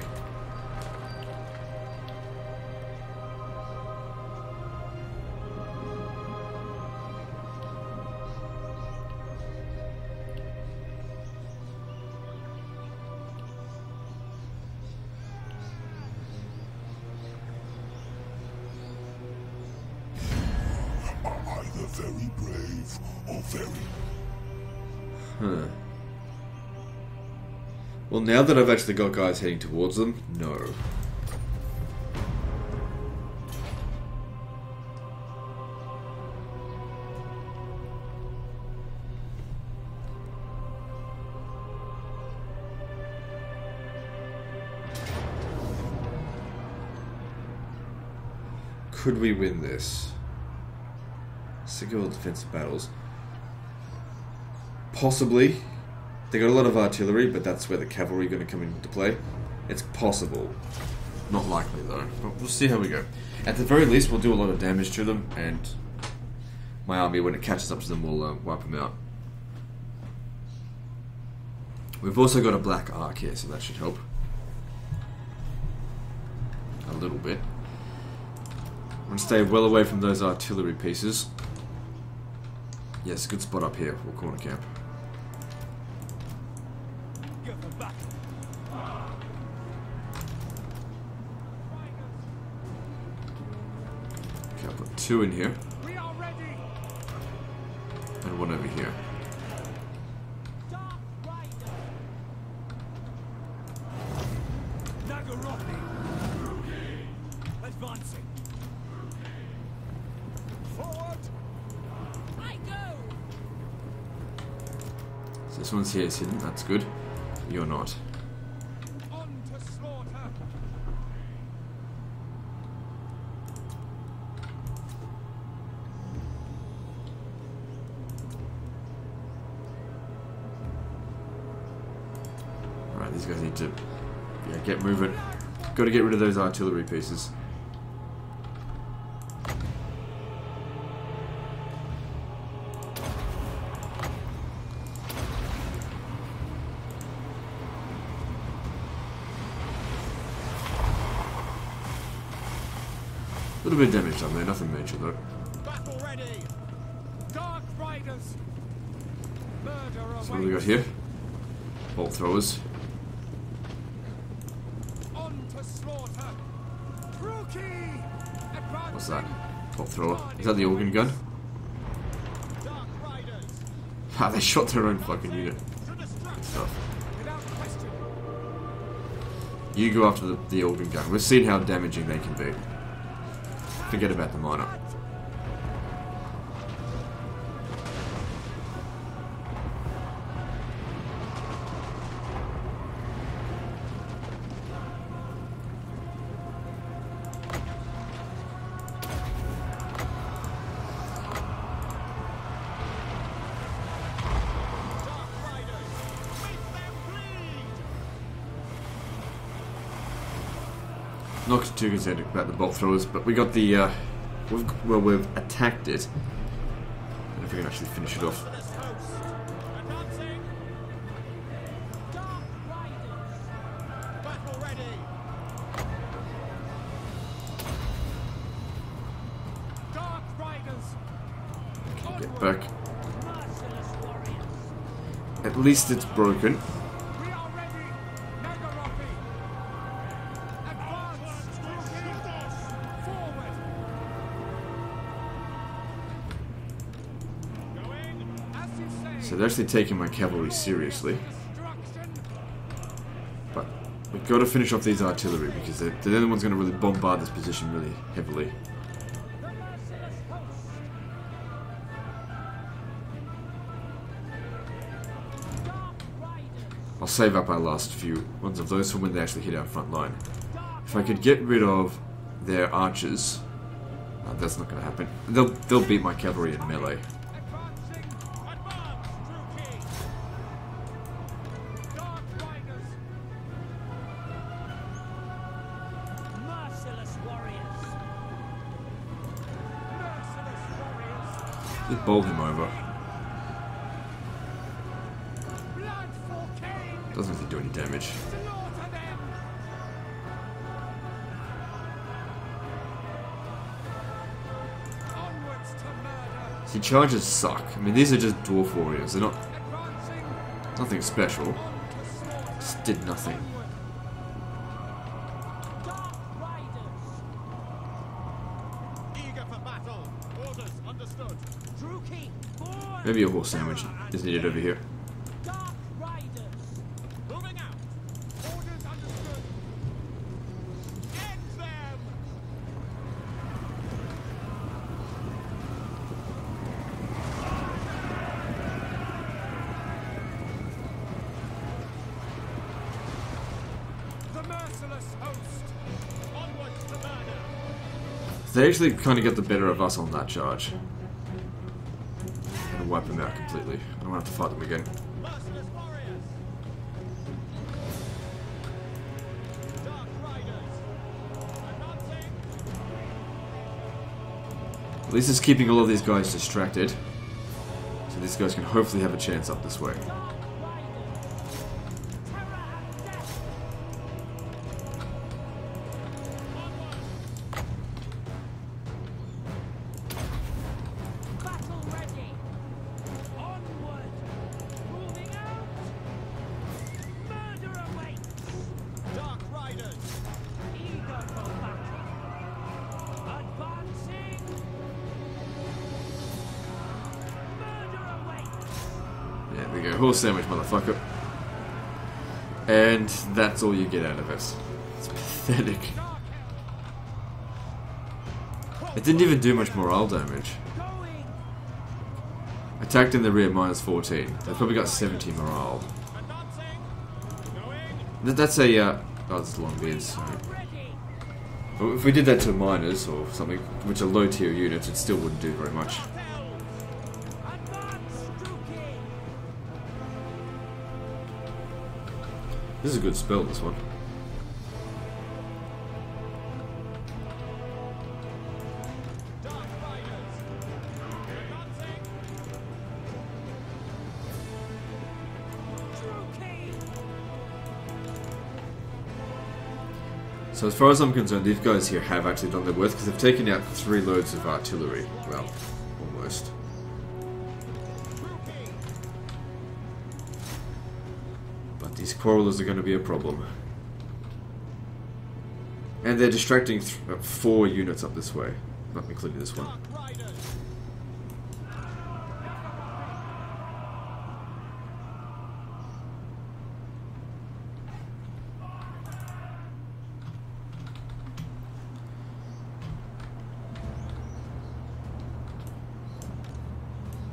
Are either very brave or very... Huh. Well, now that I've actually got guys heading towards them, no. Could we win this? Single defensive battles. Possibly. They got a lot of artillery, but that's where the cavalry are going to come into play. It's possible. Not likely, though. But we'll see how we go. At the very least, we'll do a lot of damage to them, and my army, when it catches up to them, will wipe them out. We've also got a black arc here, so that should help. A little bit. I'm going to stay well away from those artillery pieces. Yes, good spot up here. We'll corner camp. Give them back. Okay, I'll put 2 in here. We are ready. And 1 over here. Dark Rider. Nagorothy. Advancing. Forward. I go. So this one's here is hidden. That's good. You're not. On to slaughter. Alright, these guys need to get moving. Got to get rid of those artillery pieces. A little bit of damage done there, nothing major though. Battle ready. Dark Riders. Murder awaits. So what do we got here? Bolt throwers. On to slaughter. Rookie. Advancing. What's that? Bolt thrower. Is that the organ gun? Dark Riders. Ah, they shot their own fucking unit. To destruction. Stuff. Without question. You go after the organ gun. We've seen how damaging they can be. Forget about the miner. Dark Riders. Make them bleed. Not too concerned about the bolt throwers, but we got the, we've attacked it. I don't know if we can actually finish it off. To this coast. Advancing. Dark Riders. Battle ready. Dark back. Merciless warriors. At least it's broken. We are ready. Nagaropi. Advance. Forward. Going. As you say. So they're actually taking my cavalry seriously. Destruction. But we've got to finish off these artillery because they're the only ones going to really bombard this position really heavily. The merciless host. Dark riders. I'll save up our last few ones of those for when they actually hit our front line. If I could get rid of their archers, that's not going to happen. They'll beat my cavalry in melee. Advancing. Advance. True king. Dark riders. Merciless warriors. Merciless warriors. Just bowl him over. Blood for Cain. Doesn't really do any damage. Slaughter them. Onwards to murder. See, charges suck. I mean, these are just dwarf warriors. They're not Advancing. nothing special. On to slaughter. Just did nothing. Onward. Dark riders. Eager for battle. Orders understood. Druki. Forward. Maybe a horse sandwich is needed over here. Dark riders. Moving out. Orders understood. End them. The merciless host. Onwards to murder. They actually kind of get the better of us on that charge. I'm gonna wipe them out completely. I don't have to fight them again. Merciless warriors. Dark riders. Advancing. At least it's keeping all of these guys distracted. So these guys can hopefully have a chance up this way. Dark riders. Terror and death. Battle ready. Onward. Moving out. Murder awaits. Dark riders. Eager for battle. Advancing. Murder awaits. Yeah, there we go. Horse sandwich, motherfucker. And that's all you get out of it. It's pathetic. It didn't even do much morale damage. Going. Attacked in the rear, minus 14. They probably got 70 morale. Advancing. Going. That's a, oh, it's long beards. Sorry. Ready. Well, if we did that to miners or something, which are low tier units, it still wouldn't do very much. Advance, Druki. This is a good spell, this one. Dark riders. Advancing. Druki. So as far as I'm concerned, these guys here have actually done their worth because they've taken out 3 loads of artillery. Well, almost. Druki. But these quarrelers are going to be a problem. And they're distracting 4 units up this way, not including this one. Dark riders.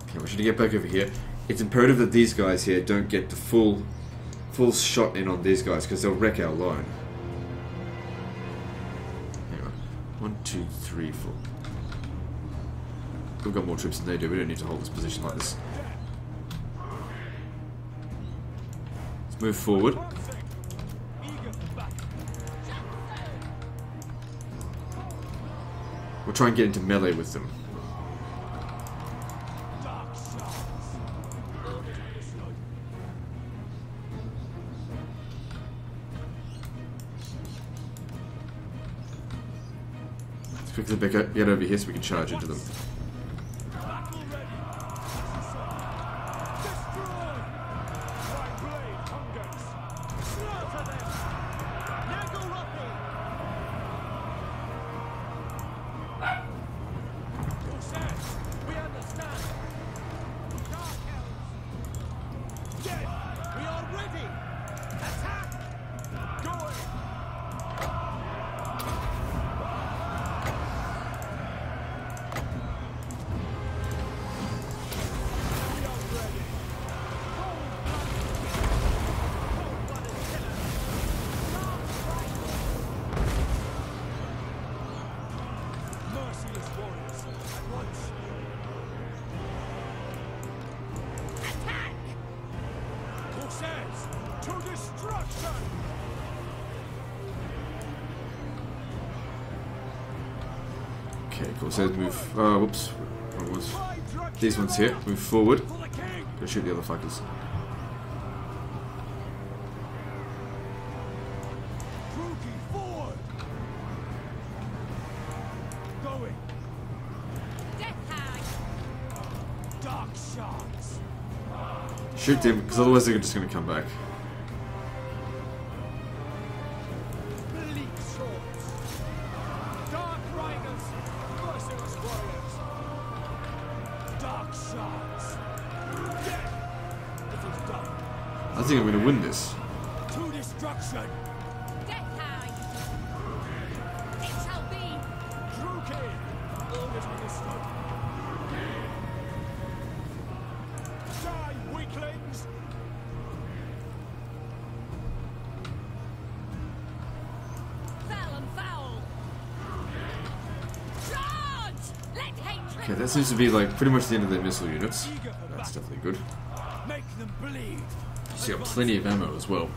Okay, we should get back over here. It's imperative that these guys here don't get the full shot in on these guys because they'll wreck our line. Hang on. 1, 2, 3, 4. We've got more troops than they do. We don't need to hold this position like this. Let's move forward. Advancing. Eager for battle. We'll try and get into melee with them. Dark shots. Let's quickly get over here so we can charge into them. Battle ready. Okay, cool. So let's move. Whoops. What was these ones here? Move forward. Go shoot the other fuckers. Shoot them, because otherwise they're just going to come back. I think I'm going to win this. To destruction. It shall be. Druki. Orders understood. Die, weaklings. Foul and foul. Charge! Let hatred. Okay, that seems to be like pretty much the end of their missile units. That's definitely good. Make them bleed. So you got plenty of ammo as well.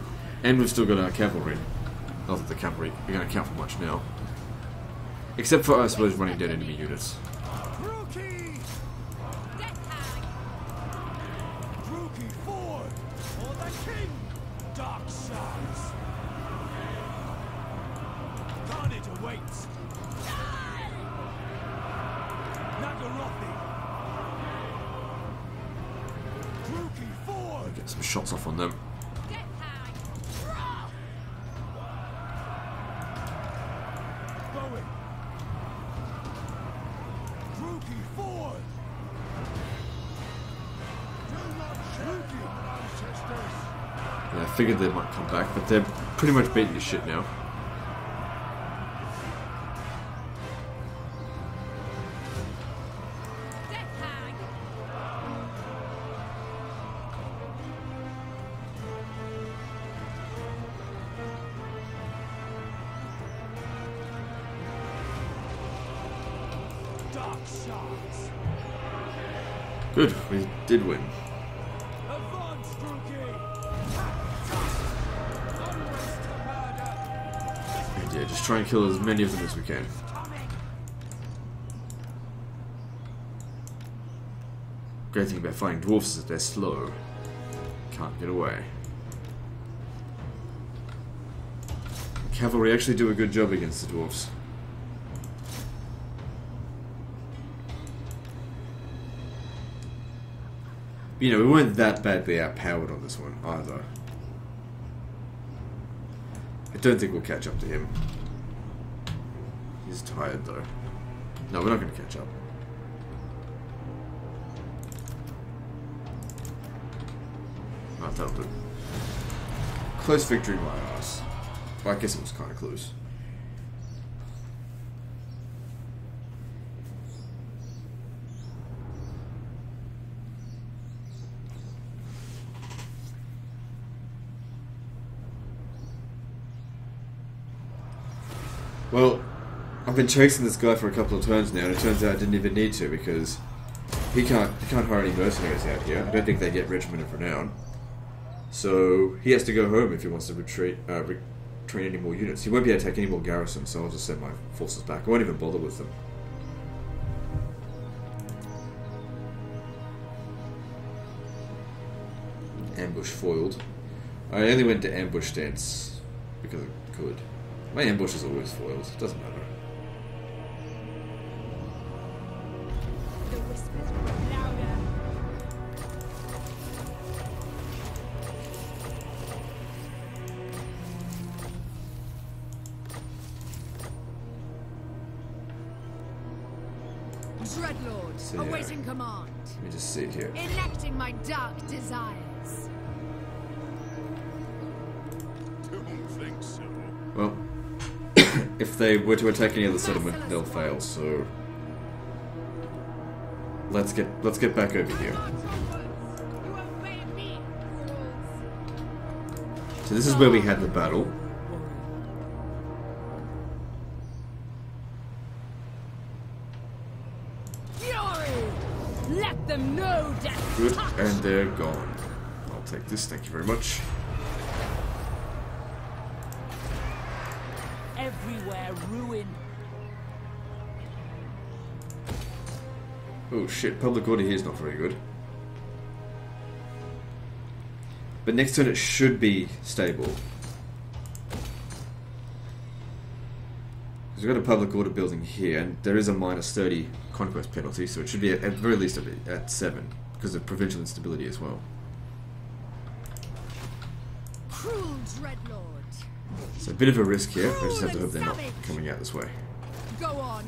And we've still got our cavalry. Not that the cavalry are going to count for much now. Except for, I suppose, running dead enemy units. Druki. Druki forward. For the king. Dark shards. Carnage awaits. Nagarothi. Druki forward. Get some shots off on them. Going. Druki forward. Druki, ancestors. Yeah, I figured they might come back, but they're pretty much beating the shit now. Dark shards. Good, we did win. Advance, Druki. Onwards to murder. And yeah, just try and kill as many of them as we can. Coming. Great thing about fighting dwarfs is that they're slow. Can't get away. Cavalry actually do a good job against the dwarfs. You know, we weren't that badly outpowered on this one, either. I don't think we'll catch up to him. He's tired, though. No, we're not going to catch up. Not that'll do. Close victory, my ass. Well, I guess it was kind of close. Well, I've been chasing this guy for a couple of turns now, and it turns out I didn't even need to because he can't hire any mercenaries out here. I don't think they get Regiment of Renown, so he has to go home if he wants to train any more units. He won't be able to take any more garrisons, so I'll just send my forces back. I won't even bother with them. Ambush foiled. I only went to ambush stance because I could. My ambush is always foiled. It doesn't matter. The whispers grow louder. Dreadlord, So, yeah. awaiting command. Let me just see here. Enacting my dark desires. Don't think so. Well, if they were to attack any other settlement, they'll fail. So let's get back over here. You obey me, rules. So this is where we had the battle. Fury! Let them know death. Good, and they're gone. I'll take this. Thank you very much. Everywhere ruin. Oh shit, public order here is not very good. But next turn it should be stable. Because we've got a public order building here, and there is a -30 conquest penalty, so it should be at very least at 7, because of provincial instability as well. Cruel dreadlord. So a bit of a risk here, I just have to hope they're not coming out this way. Go on.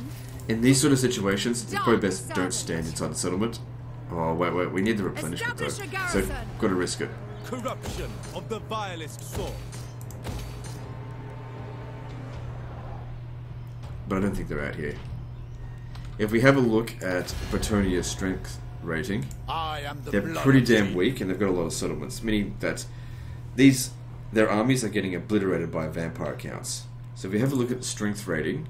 In these sort of situations, it's probably best don't stand inside the settlement. Oh, wait, we need the replenishment though. Establish a So, garrison. gotta risk it. Corruption of the vilest sort. But I don't think they're out here. If we have a look at Bretonia's strength rating, I am the they're blood pretty of damn King. weak, and they've got a lot of settlements, meaning that their armies are getting obliterated by vampire counts. So if we have a look at the strength rating,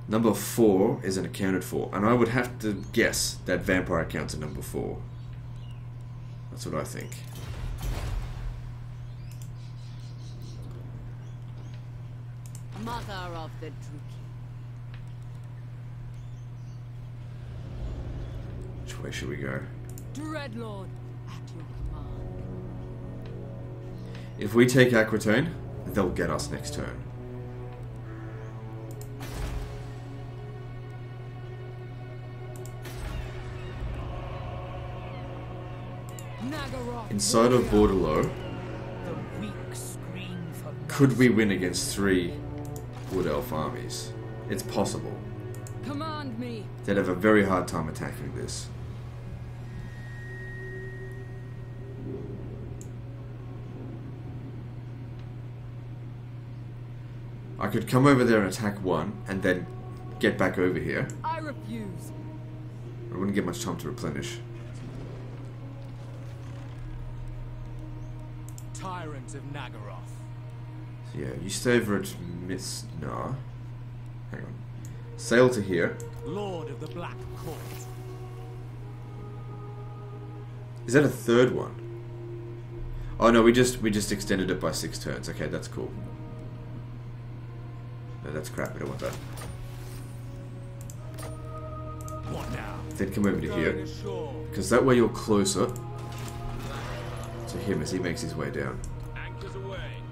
number 4 isn't accounted for, and I would have to guess that vampire counts are number 4. That's what I think. Mother of the Druki. Which way should we go? Dreadlord, at your command. If we take Aquitaine, they'll get us next turn. Nagaroth. Inside of Bordelot, The weak scream for could we win against 3 Wood Elf armies? It's possible. Command me. They'd have a very hard time attacking this. I could come over there and attack 1, and then get back over here. I refuse. I wouldn't get much time to replenish. Tyrant of Nagaroth. So yeah, you stay over at Nah. Hang on. Sail to here. Lord of the Black Court. Is that a third one? Oh no, we just extended it by 6 turns. Okay, that's cool. No, that's crap. We don't want that. What now? Then come over to Going here, ashore. because that way you're closer to him as he makes his way down. Anchors away.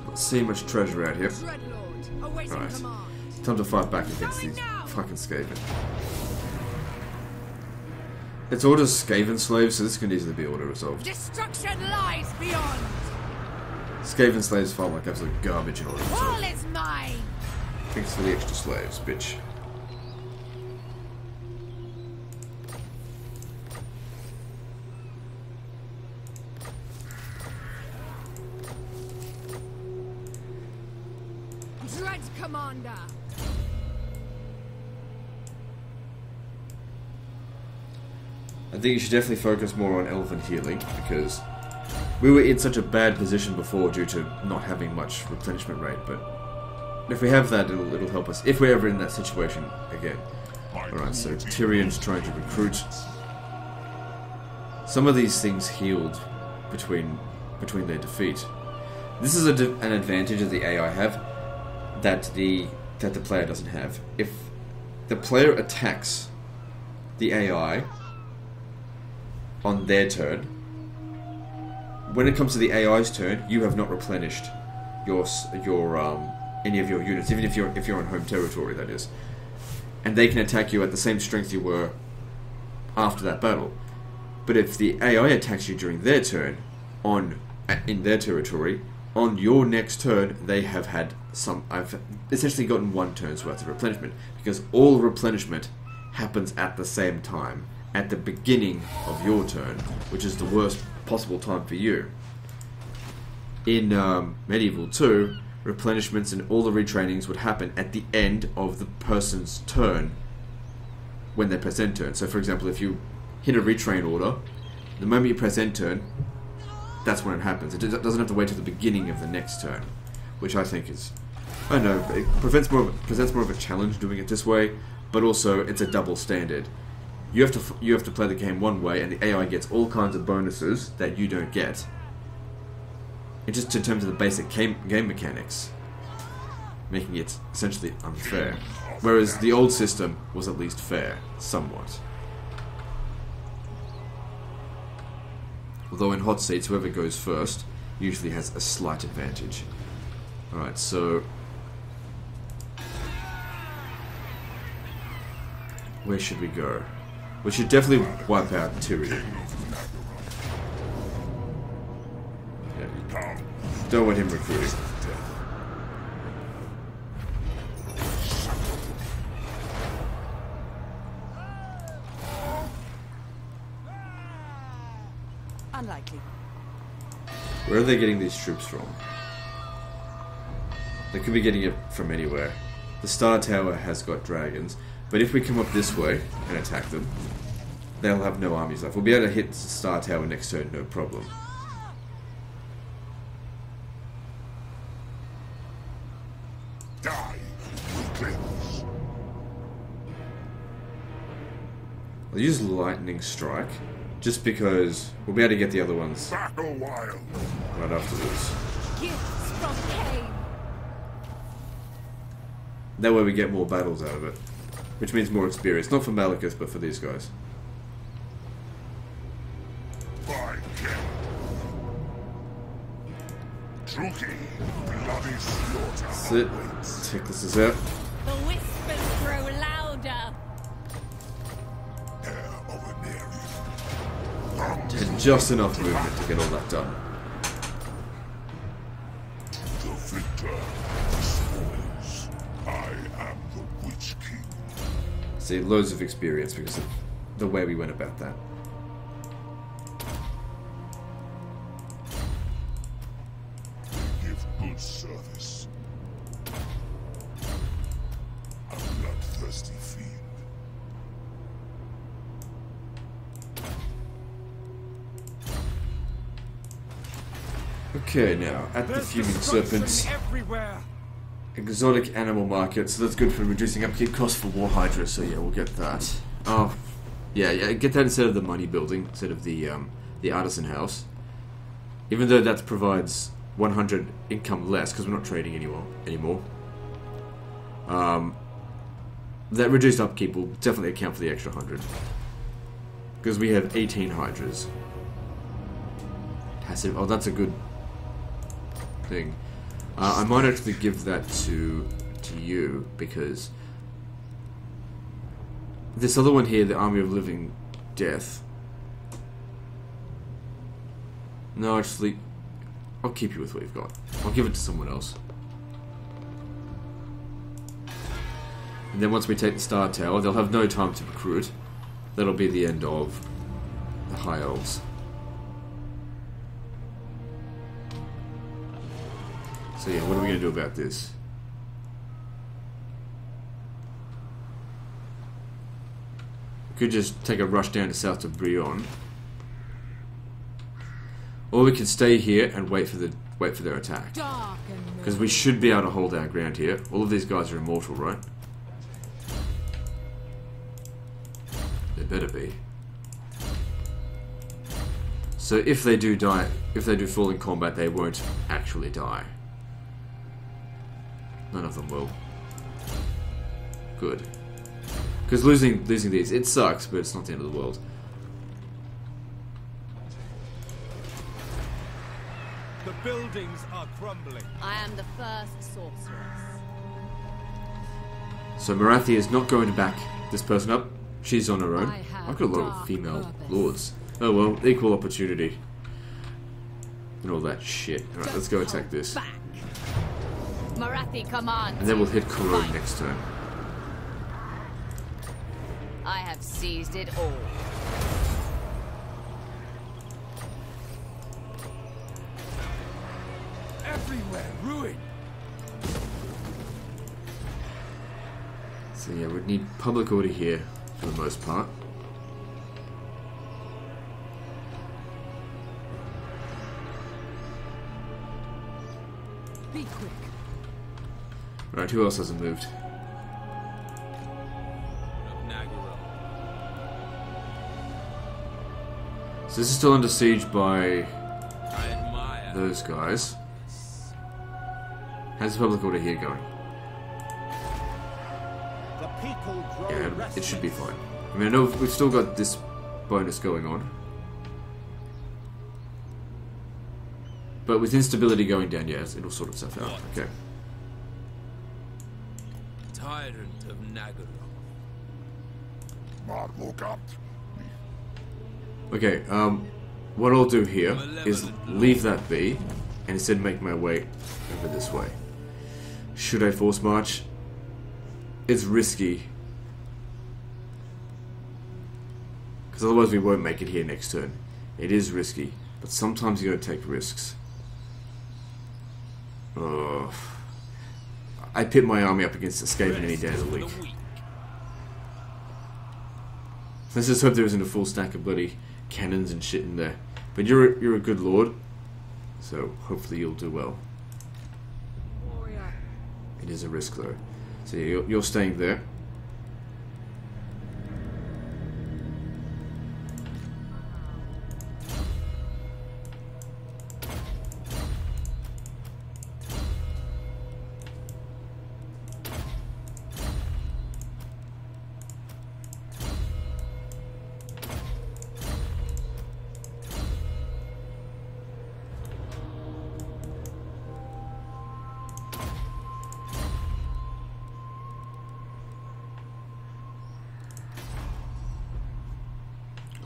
Not seeing much treasure out here. Dreadlord, awaiting Right. command. Time to fight back against Going these now. fucking Skaven. It's orders Skaven slaves, so this can easily be auto resolved. Destruction lies beyond. Skaven slaves felt like absolute garbage in order resolved. All is mine. Thanks for the extra slaves, bitch. Dread commander. I think you should definitely focus more on elven healing, because we were in such a bad position before due to not having much replenishment rate, but if we have that, it'll help us, if we're ever in that situation again. Alright, so Tyrion's trying to recruit. Some of these things healed between their defeat. This is an advantage that the AI have that the player doesn't have. If the player attacks the AI on their turn, when it comes to the AI's turn, you have not replenished your any of your units, even if you're on home territory, that is, and they can attack you at the same strength you were after that battle. But if the AI attacks you during their turn in their territory, on your next turn, they have had I've essentially gotten 1 turn's worth of replenishment, because all replenishment happens at the same time, at the beginning of your turn, which is the worst possible time for you. In Medieval 2, replenishments and all the retrainings would happen at the end of the person's turn when they press end turn. So for example, if you hit a retrain order, the moment you press end turn, that's when it happens. It doesn't have to wait till the beginning of the next turn, which I think is, I don't know, it presents more of a challenge doing it this way, but also it's a double standard. You have to play the game one way, and the AI gets all kinds of bonuses that you don't get just in terms of the basic game mechanics, making it essentially unfair. Whereas the old system was at least fair, somewhat. Although in hot seats, whoever goes first usually has a slight advantage. Alright, so... where should we go? We should definitely wipe out Tyrion. Yeah, don't want him recruiting. Unlikely. Where are they getting these troops from? They could be getting it from anywhere. The Star Tower has got dragons, but if we come up this way and attack them, they'll have no armies left. We'll be able to hit the Star Tower next turn, no problem. Die, weaklings. I'll use Lightning Strike, just because we'll be able to get the other ones Battle wild. right afterwards. Gifts from Cain. That way we get more battles out of it, which means more experience. Not for Malekith, but for these guys. By Ken. Druki, bloody slaughter. Sit. Check this out. The whispers grow louder. Heir of Anarion. And just enough movement to get all that done. The victor destroys. I am the Witch King. See, loads of experience because of the way we went about that. Give good service. A bloodthirsty fiend. Okay, now, at the Fuming Serpents, everywhere. exotic animal market, so that's good for reducing upkeep costs for War Hydra, so yeah, we'll get that. Oh, yeah, get that instead of the money building, instead of the artisan house. Even though that provides 100 income less, because we're not trading anymore. That reduced upkeep will definitely account for the extra 100. Because we have 18 Hydras. Passive, oh, that's a good thing. I might actually give that to you, because this other one here, the Army of Living Death. No, actually, I'll keep you with what you've got. I'll give it to someone else. And then once we take the Star Tower, they'll have no time to recruit. That'll be the end of the High Elves. So yeah, what are we going to do about this? We could just take a rush down to south to Brion. Or we could stay here and wait for their attack. Dark and Because we should be able to hold our ground here. All of these guys are immortal, right? They better be. So if they do die, if they do fall in combat, they won't actually die. None of them will. Good. Because losing these, it sucks, but it's not the end of the world. The buildings are crumbling. I am the first sorceress. So Marathi is not going to back this person up. She's on her own. I have I've got a lot of dark female purpose. lords. Oh well, equal opportunity. And all that shit. Alright, let's go attack this. Back. Marathi commands. And then we'll hit you. Koro Fight. next turn. I have seized it all. Everywhere, ruin. So yeah, we'd need public order here for the most part. Be quick. Right, who else hasn't moved? So this is still under siege by I admire. those guys. How's the public order here going? The people grow Yeah, it restless. should be fine. I mean, I know we've still got this bonus going on. But with instability going down, yeah, it'll sort itself out. Okay. Tyrant of Nagaroth. Look up. Okay, what I'll do here is leave that be, and instead make my way over this way. Should I force march? It's risky. Because otherwise we won't make it here next turn. It is risky, but sometimes you gotta take risks. I pit my army up against Escaping any day of the week. Let's just hope there isn't a full stack of bloody cannons and shit in there. But you're a good lord, so hopefully you'll do well. Warrior. It is a risk though. So you're staying there.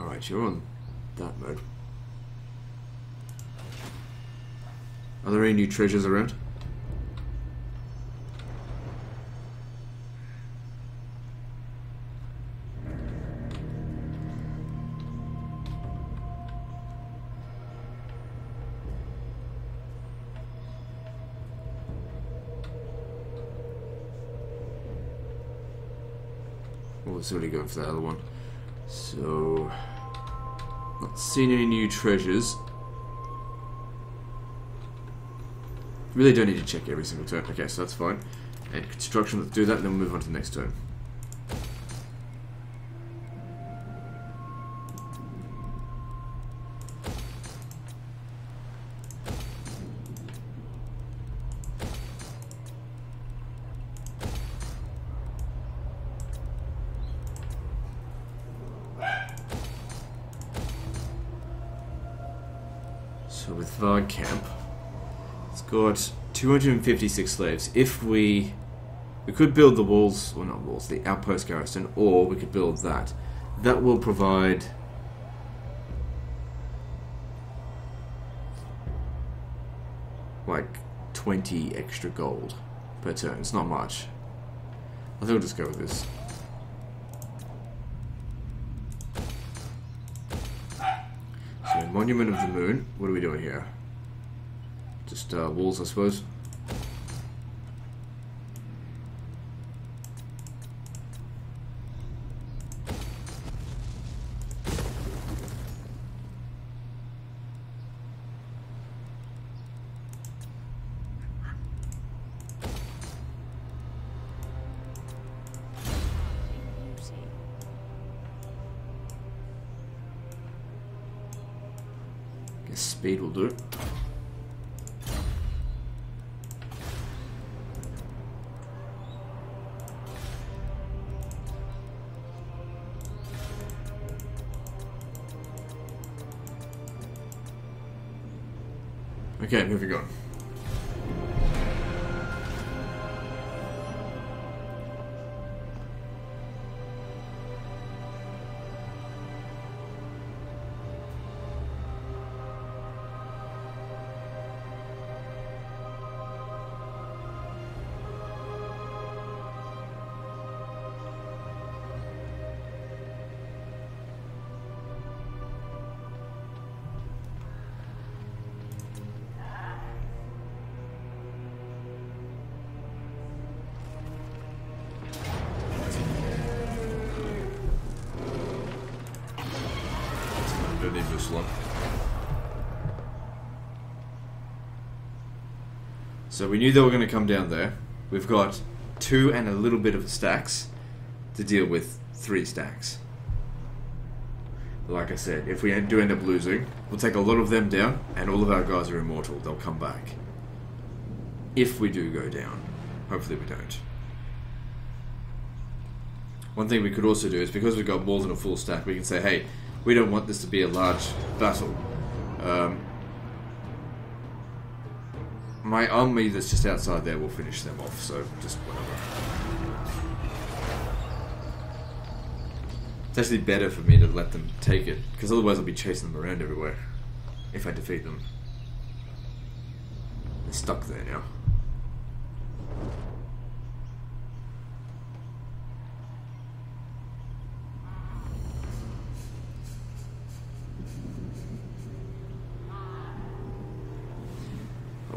Alright, you're on that mode. Are there any new treasures around? Well, let's already go for that other one. So, not seeing any new treasures. Really don't need to check every single turn. Okay, so that's fine. And construction, let's do that, and then we'll move on to the next turn. So with Varg Camp, it's got 256 slaves. If we could build the walls, or not walls, the outpost garrison, or we could build that. That will provide like 20 extra gold per turn. It's not much. I think we'll just go with this. So, Monument of the Moon. What are we doing here? Just walls, I suppose. Guess speed will do. Okay, moving on. Don't need this one. So we knew they were going to come down there. We've got 2 and a little bit of stacks to deal with 3 stacks. Like I said, if we do end up losing, we'll take a lot of them down, and all of our guys are immortal. They'll come back. if we do go down. Hopefully we don't. One thing we could also do is, because we've got more than a full stack, we can say, hey, we don't want this to be a large battle. My army that's just outside there will finish them off, so just whatever. It's actually better for me to let them take it, because otherwise I'll be chasing them around everywhere if I defeat them. They're stuck there now.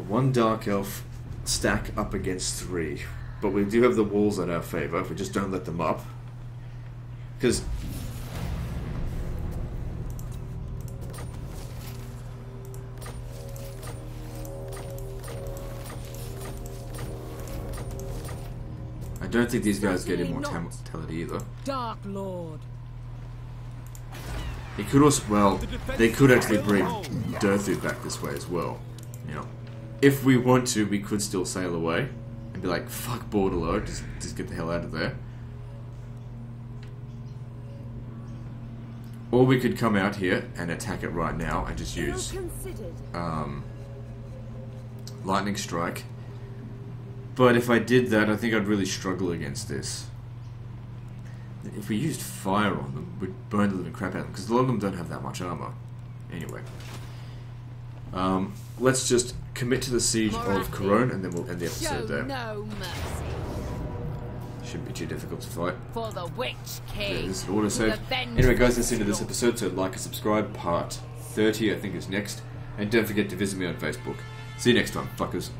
One Dark Elf stack up against 3. But we do have the walls in our favour if we just don't let them up. Because I don't think these guys get immortality either. Dark Lord. He could also, well, they could actually bring Durthu back this way as well. You know, if we want to, we could still sail away and be like, fuck Bordello, just get the hell out of there. Or we could come out here and attack it right now and just use Lightning Strike. But if I did that, I think I'd really struggle against this. If we used fire on them, we'd burn the living crap out of them, because a lot of them don't have that much armor. Anyway. Let's just commit to the siege of Corone, and then we'll end the episode there. No mercy. Shouldn't be too difficult to fight. For the Witch King. Yeah, this is an autosave. Anyway, guys, that's the end of this episode, so like and subscribe. Part 30, I think, is next. And don't forget to visit me on Facebook. See you next time, fuckers.